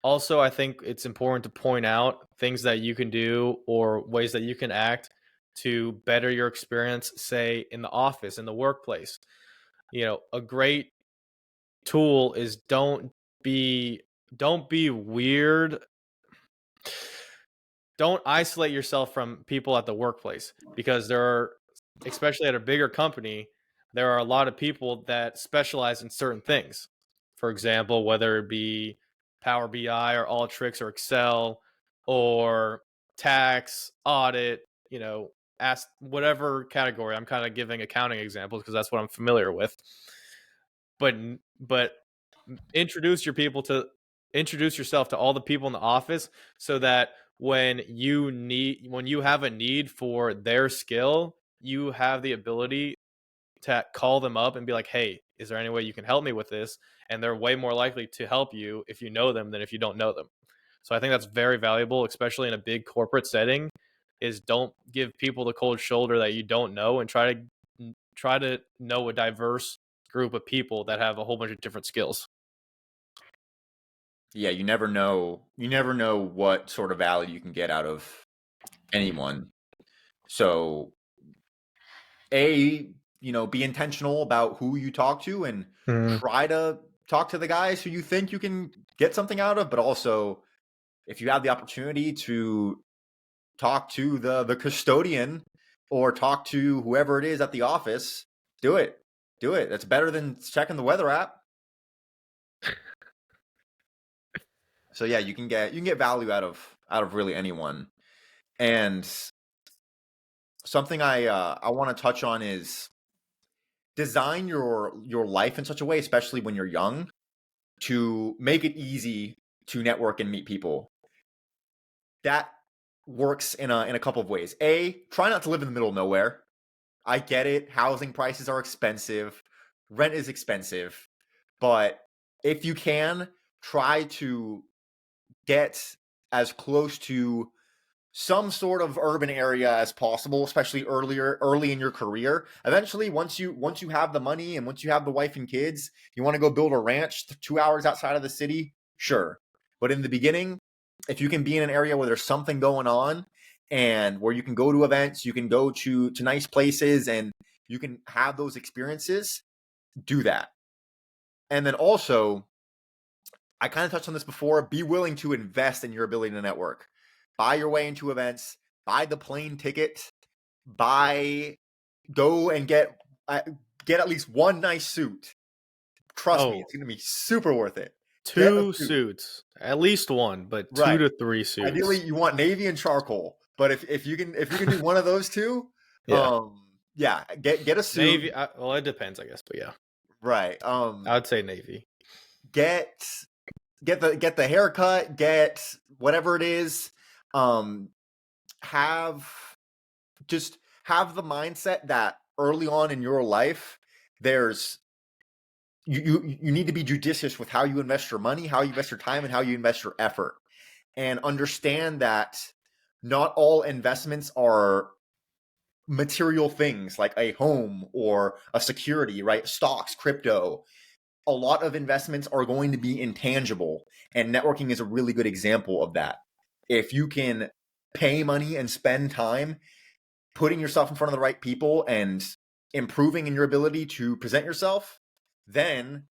A: Also, I think it's important to point out things that you can do or ways that you can act to better your experience, say in the office, in the workplace. A great tool is be don't be weird. Don't isolate yourself from people at the workplace, because there are, especially at a bigger company, there are a lot of people that specialize in certain things. For example, whether it be Power BI or Alteryx or Excel or tax, audit, ask whatever category. I'm kind of giving accounting examples because that's what I'm familiar with. But introduce yourself to all the people in the office, so that when you have a need for their skill, you have the ability to call them up and be like, hey, is there any way you can help me with this? And they're way more likely to help you if you know them than if you don't know them. So I think that's very valuable, especially in a big corporate setting. Is don't give people the cold shoulder that you don't know, and try to know a diverse group of people that have a whole bunch of different skills.
B: Yeah, you never know. You never know what sort of value you can get out of anyone. So, be intentional about who you talk to and
A: Mhm.
B: try to talk to the guys who you think you can get something out of, but also if you have the opportunity to talk to the custodian or talk to whoever it is at the office, do it. Do it. That's better than checking the weather app. So yeah, you can get value out of really anyone. And something I want to touch on is design your life in such a way, especially when you're young, to make it easy to network and meet people. That works in a couple of ways. A, try not to live in the middle of nowhere. I get it. Housing prices are expensive. Rent is expensive. But if you can, try to get as close to some sort of urban area as possible, especially early in your career. Eventually, once you have the money and once you have the wife and kids, you want to go build a ranch 2 hours outside of the city, sure. But in the beginning, if you can be in an area where there's something going on and where you can go to events, you can go to nice places and you can have those experiences, do that. And then also, I kind of touched on this before, be willing to invest in your ability to network. Buy your way into events, buy the plane ticket, go and get at least one nice suit. Trust me,
A: Oh,
B: it's going to be super worth it. Get a
A: two
B: suit.
A: suits, at least one, but two
B: Right.
A: to three
B: Ideally,
A: suits.
B: you want navy and charcoal, but if you can do one of those two,
A: Yeah,
B: yeah, get a suit.
A: navy. Well, it depends, I guess, but yeah,
B: Right.
A: I'd say navy.
B: Get get the haircut, get whatever it is. Um, have just have the mindset that early on in your life, there's you need to be judicious with how you invest your money, how you invest your time, and how you invest your effort, and understand that not all investments are material things like a home or a security, right? Stocks, crypto. A lot of investments are going to be intangible, and networking is a really good example of that. If you can pay money and spend time putting yourself in front of the right people and improving in your ability to present yourself, then,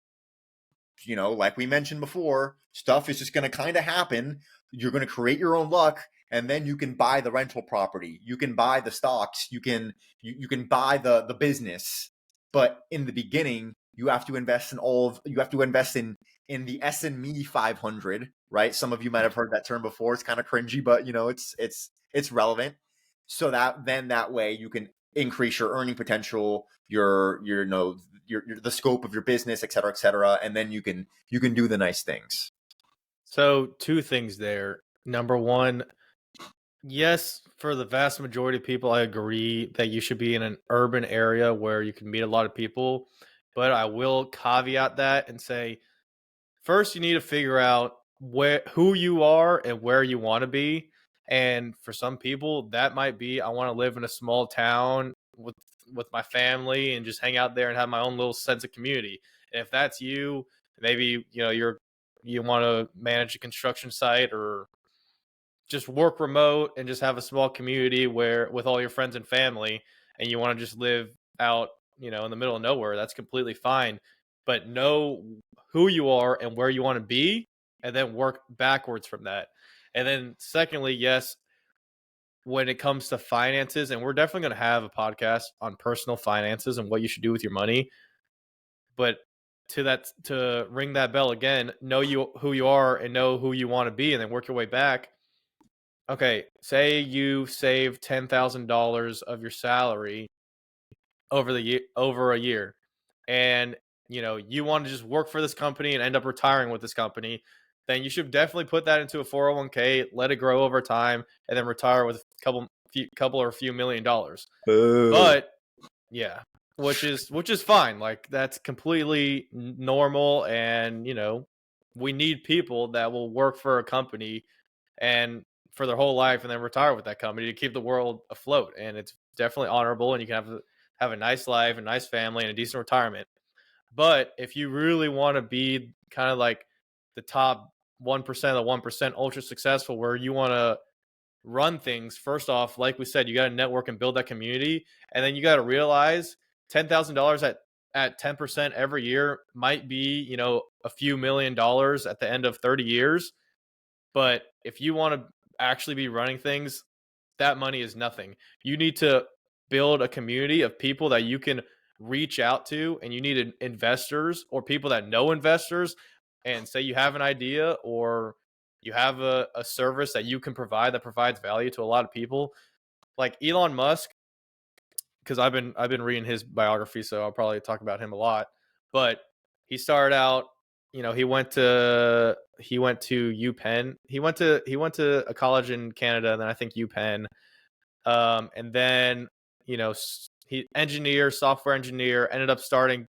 B: like we mentioned before, stuff is just going to kind of happen. You're going to create your own luck, and then you can buy the rental property, you can buy the stocks, you can buy the business. But in the beginning, you have to invest in the S&Me 500, right? Some of you might have heard that term before. It's kind of cringy, but it's relevant. So that way you can increase your earning potential, your the scope of your business, et cetera, and then you can do the nice things.
A: So two things there. Number one, yes, for the vast majority of people, I agree that you should be in an urban area where you can meet a lot of people. But I will caveat that and say first you need to figure out who you are and where you want to be. And for some people, that might be I want to live in a small town with my family and just hang out there and have my own little sense of community. And if that's you, maybe you want to manage a construction site or just work remote and just have a small community where with all your friends and family, and you want to just live out, in the middle of nowhere. That's completely fine. But know who you are and where you want to be, and then work backwards from that. And then secondly, yes, when it comes to finances, and we're definitely going to have a podcast on personal finances and what you should do with your money. But to ring that bell again, know who you are and know who you want to be, and then work your way back. Okay, say you save $10,000 of your salary over a year, and you want to just work for this company and end up retiring with this company. Then you should definitely put that into a 401k, let it grow over time, and then retire with a few $1,000,000.
B: Boo.
A: But yeah, which is fine. Like, that's completely normal, and we need people that will work for a company and for their whole life and then retire with that company to keep the world afloat. And it's definitely honorable, and you can have a nice life, a nice family, and a decent retirement. But if you really want to be kind of like the top 1% of the 1% ultra successful, where you want to run things, first off, like we said, you got to network and build that community. And then you got to realize $10,000 at 10% every year might be, a few $1,000,000 at the end of 30 years. But if you want to actually be running things, that money is nothing. You need to build a community of people that you can reach out to, and you need investors or people that know investors, and say you have an idea or you have a service that you can provide that provides value to a lot of people. Like Elon Musk, because I've been reading his biography, so I'll probably talk about him a lot. But he started out, he went to UPenn. He went to a college in Canada, and then I think UPenn. And then he software engineer, ended up starting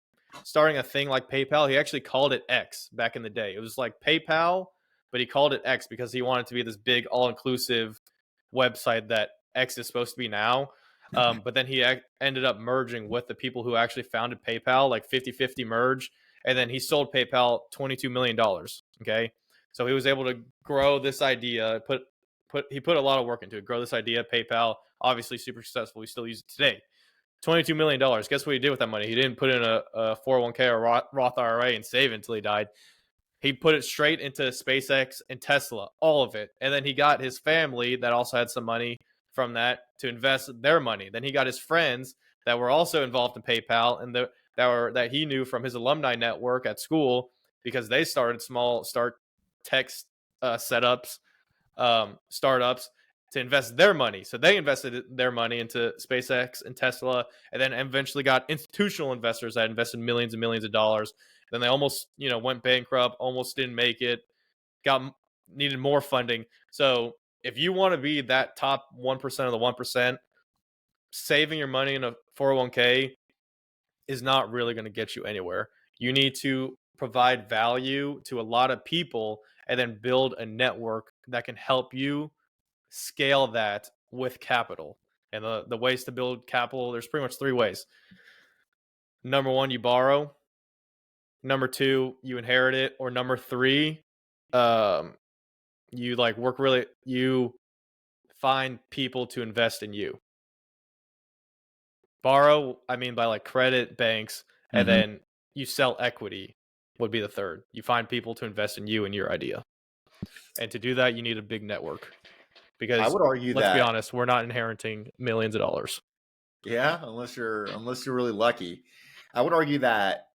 A: a thing like PayPal. He actually called it X back in the day. It was like PayPal, but he called it X because he wanted to be this big all-inclusive website that X is supposed to be now. But then he ended up merging with the people who actually founded PayPal, like 50-50 merge. And then he sold PayPal $22 million. Okay. So he was able to grow this idea, he put a lot of work into it, grow this idea. PayPal, obviously super successful. We still use it today. $22 million. Guess what he did with that money? He didn't put in a 401k or Roth IRA and save it until he died. He put it straight into SpaceX and Tesla, all of it. And then he got his family that also had some money from that to invest their money. Then he got his friends that were also involved in PayPal and that he knew from his alumni network at school, because they started start tech setups, startups, to invest their money. So they invested their money into SpaceX and Tesla, and then eventually got institutional investors that invested millions and millions of dollars. Then they almost, went bankrupt, almost didn't make it, needed more funding. So if you want to be that top 1% of the 1%, saving your money in a 401k is not really going to get you anywhere. You need to provide value to a lot of people and then build a network that can help you scale that with capital. And the ways to build capital, there's pretty much three ways. Number one, you borrow. Number two, you inherit it. Or number three, you you find people to invest in you. Borrow, I mean by like credit, banks, and
B: Mm-hmm.
A: then you sell equity would be the third. You find people to invest in you and your idea. And to do that, you need a big network.
B: I
A: Because
B: would argue
A: let's be
B: that,
A: honest, we're not inheriting millions of dollars.
B: yeah, unless you're really lucky. I would argue that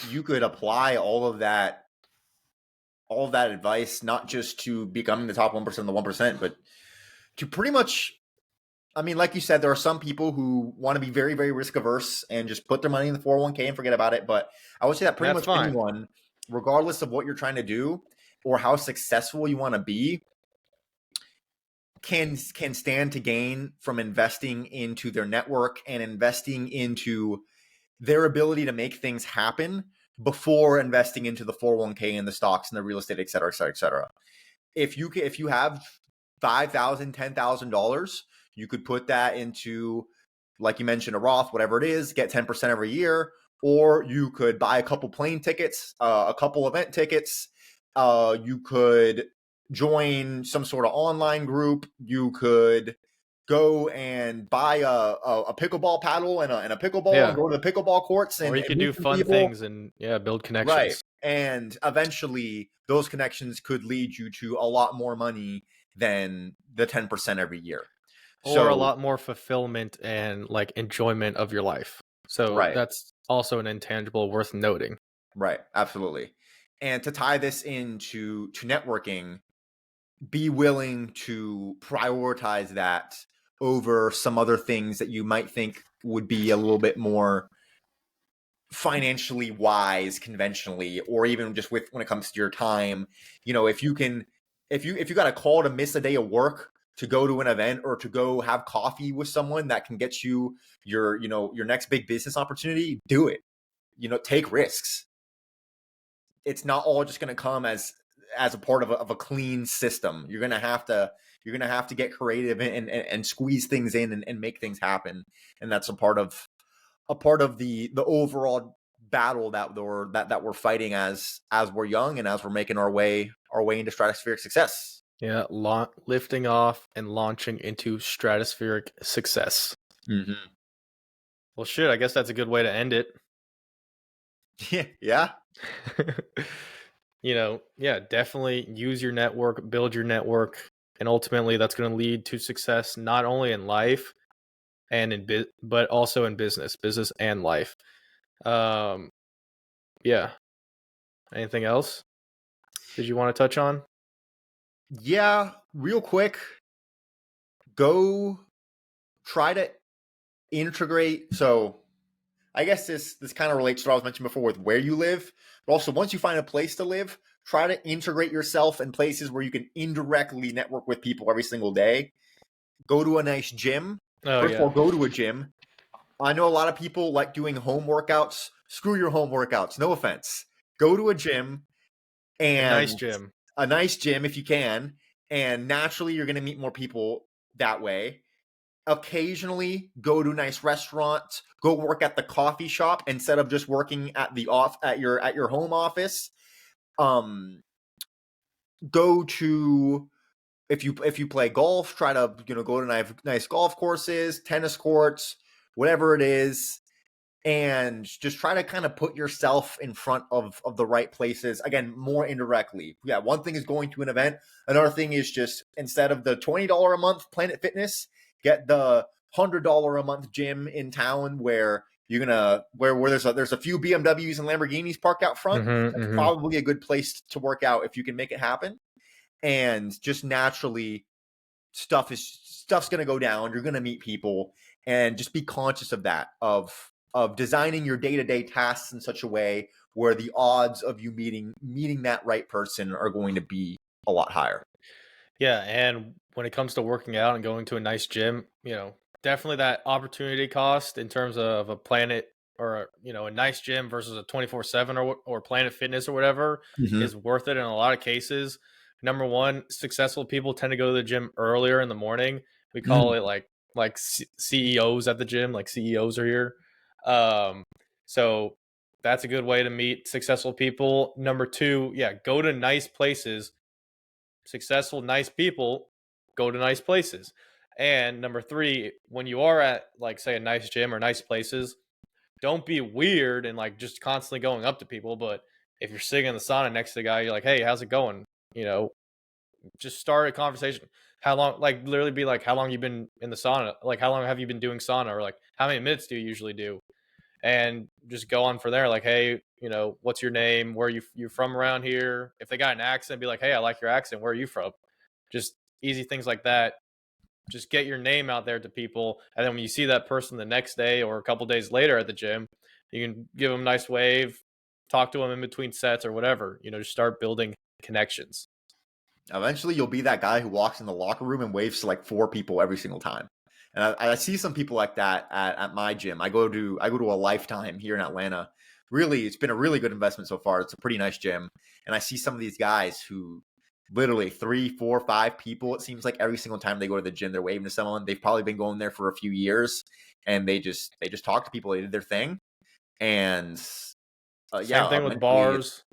B: you could apply all of that advice not just to becoming the top 1% of the 1%, but to pretty much, I mean, like you said, there are some people who want to be very, very risk averse and just put their money in the 401k and forget about it. But I would say that
A: And
B: pretty
A: that's
B: much
A: fine.
B: anyone, regardless of what you're trying to do or how successful you want to be, can stand to gain from investing into their network and investing into their ability to make things happen before investing into the 401k and the stocks and the real estate, et cetera, et cetera, et cetera. If you have $5,000, $10,000, you could put that into, like you mentioned, a Roth, whatever it is, get 10% every year, or you could buy a couple plane tickets, a couple event tickets. You could join some sort of online group. You could go and buy a pickleball paddle and a pickleball and
A: Yeah.
B: go to the pickleball courts
A: Or
B: and
A: you could
B: meet
A: do
B: some
A: fun
B: people.
A: things and build
B: Right.
A: connections.
B: And eventually those connections could lead you to a lot more money than the 10% every year.
A: Or a
B: So,
A: lot more fulfillment and like enjoyment of your life. So
B: right,
A: that's also an intangible worth noting.
B: right, absolutely. And to tie this into networking, be willing to prioritize that over some other things that you might think would be a little bit more financially wise conventionally, or even just with when it comes to your time. If you can, if you got a call to miss a day of work to go to an event or to go have coffee with someone that can get you your next big business opportunity, do it. Take risks. It's not all just going to come as a part of a clean system. You're gonna have to get creative and squeeze things in and make things happen. And that's a part of the overall battle that we're fighting as we're young and as we're making our way into stratospheric success.
A: Yeah, lifting off and launching into stratospheric success.
B: Mm-hmm.
A: Well, shit, I guess that's a good way to end it.
B: Yeah.
A: Yeah, definitely use your network, build your network, and ultimately that's going to lead to success not only in life and but also in business and life. Um, yeah. Anything else did you want to touch on?
B: Yeah. Real quick, go try to integrate. So I guess this kind of relates to what I was mentioning before with where you live, but also once you find a place to live, try to integrate yourself in places where you can indirectly network with people every single day. Go to a nice gym.
A: Oh
B: First of
A: yeah,
B: all, go to a gym. I know a lot of people like doing home workouts. Screw your home workouts. No offense. Go to a gym
A: a nice
B: and
A: gym.
B: a nice gym if you can, and naturally you're going to meet more people that way. Occasionally go to nice restaurants, go work at the coffee shop instead of just working at your home office. Um go to if you play golf, try to go to nice golf courses, tennis courts, whatever it is, and just try to kind of put yourself in front of the right places. Again, more indirectly. Yeah, one thing is going to an event. Another thing is just instead of the $20 a month Planet Fitness, get the $100 a month gym in town where you're gonna where there's a few BMWs and Lamborghinis parked out front.
A: Mm-hmm,
B: That's
A: mm-hmm.
B: probably a good place to work out if you can make it happen. And just naturally, stuff's going to go down. You're going to meet people, and just be conscious of that, of designing your day-to-day tasks in such a way where the odds of you meeting that right person are going to be a lot higher.
A: Yeah, and when it comes to working out and going to a nice gym, definitely that opportunity cost in terms of a Planet or a nice gym versus a 24/7 or Planet Fitness or whatever
B: Mm-hmm.
A: is worth it in a lot of cases. Number one, successful people tend to go to the gym earlier in the morning. We call it like CEOs at the gym, like CEOs are here. Um, so that's a good way to meet successful people. Number two, yeah, go to nice places. Successful, nice people go to nice places. And number three, when you are at like say a nice gym or nice places, don't be weird and like just constantly going up to people. But if you're sitting in the sauna next to the guy, you're like, hey, how's it going? You know, just start a conversation. How long, like literally be like, how long you been in the sauna? Like, how long have you been doing sauna? Or like, how many minutes do you usually do? And just go on from there. Like, hey, what's your name? Where you from around here? If they got an accent, be like, hey, I like your accent. Where are you from? Just easy things like that. Just get your name out there to people, and then when you see that person the next day or a couple days later at the gym, you can give them a nice wave, talk to them in between sets or whatever. Just start building connections.
B: Eventually, you'll be that guy who walks in the locker room and waves to like four people every single time. And I see some people like that at my gym. I go to a Lifetime here in Atlanta. really, it's been a really good investment so far. It's a pretty nice gym. And I see some of these guys who literally 3, 4, 5 people, it seems like every single time they go to the gym, they're waving to someone. They've probably been going there for a few years, and they just talk to people. They did their thing. And
A: Same thing with
B: mentally,
A: bars.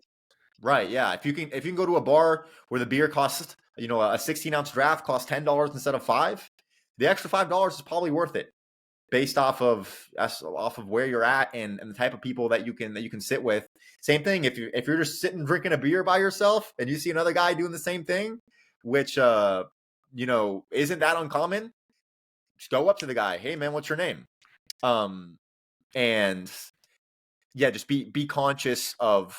B: right. Yeah. If you can go to a bar where the beer costs, a 16-ounce draft costs $10 instead of 5, the extra $5 is probably worth it based off of where you're at and the type of people that you can sit with. Same thing if you're just sitting drinking a beer by yourself and you see another guy doing the same thing, which isn't that uncommon, just go up to the guy. Hey man, what's your name? And yeah, just be conscious of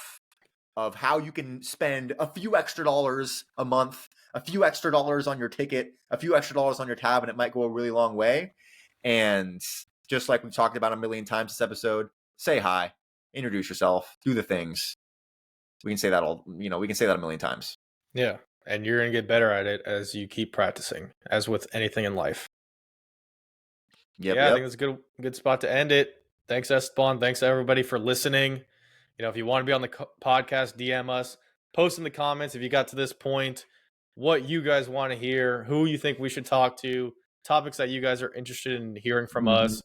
B: how you can spend a few extra dollars a month, a few extra dollars on your ticket, a few extra dollars on your tab, and it might go a really long way. And just like we've talked about a million times this episode, say hi, introduce yourself, do the things. We can say that we can say that a million times.
A: Yeah. And you're going to get better at it as you keep practicing, as with anything in life.
B: Yep.
A: Yeah, I think that's a good spot to end it. Thanks, Esteban. Thanks, everybody, for listening. If you want to be on the podcast, DM us. Post in the comments if you got to this point what you guys want to hear, who you think we should talk to, topics that you guys are interested in hearing from us.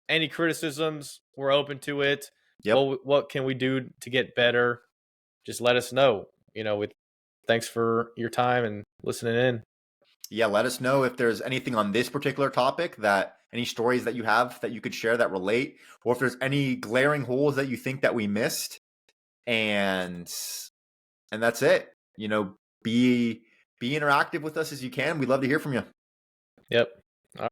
A: Any criticisms, we're open to it.
B: Yep.
A: What can we do to get better? Just let us know. Thanks for your time and listening in.
B: Yeah, let us know if there's anything on this particular topic, that any stories that you have that you could share that relate, or if there's any glaring holes that you think that we missed. And that's it. Be interactive with us as you can. We'd love to hear from you.
A: Yep.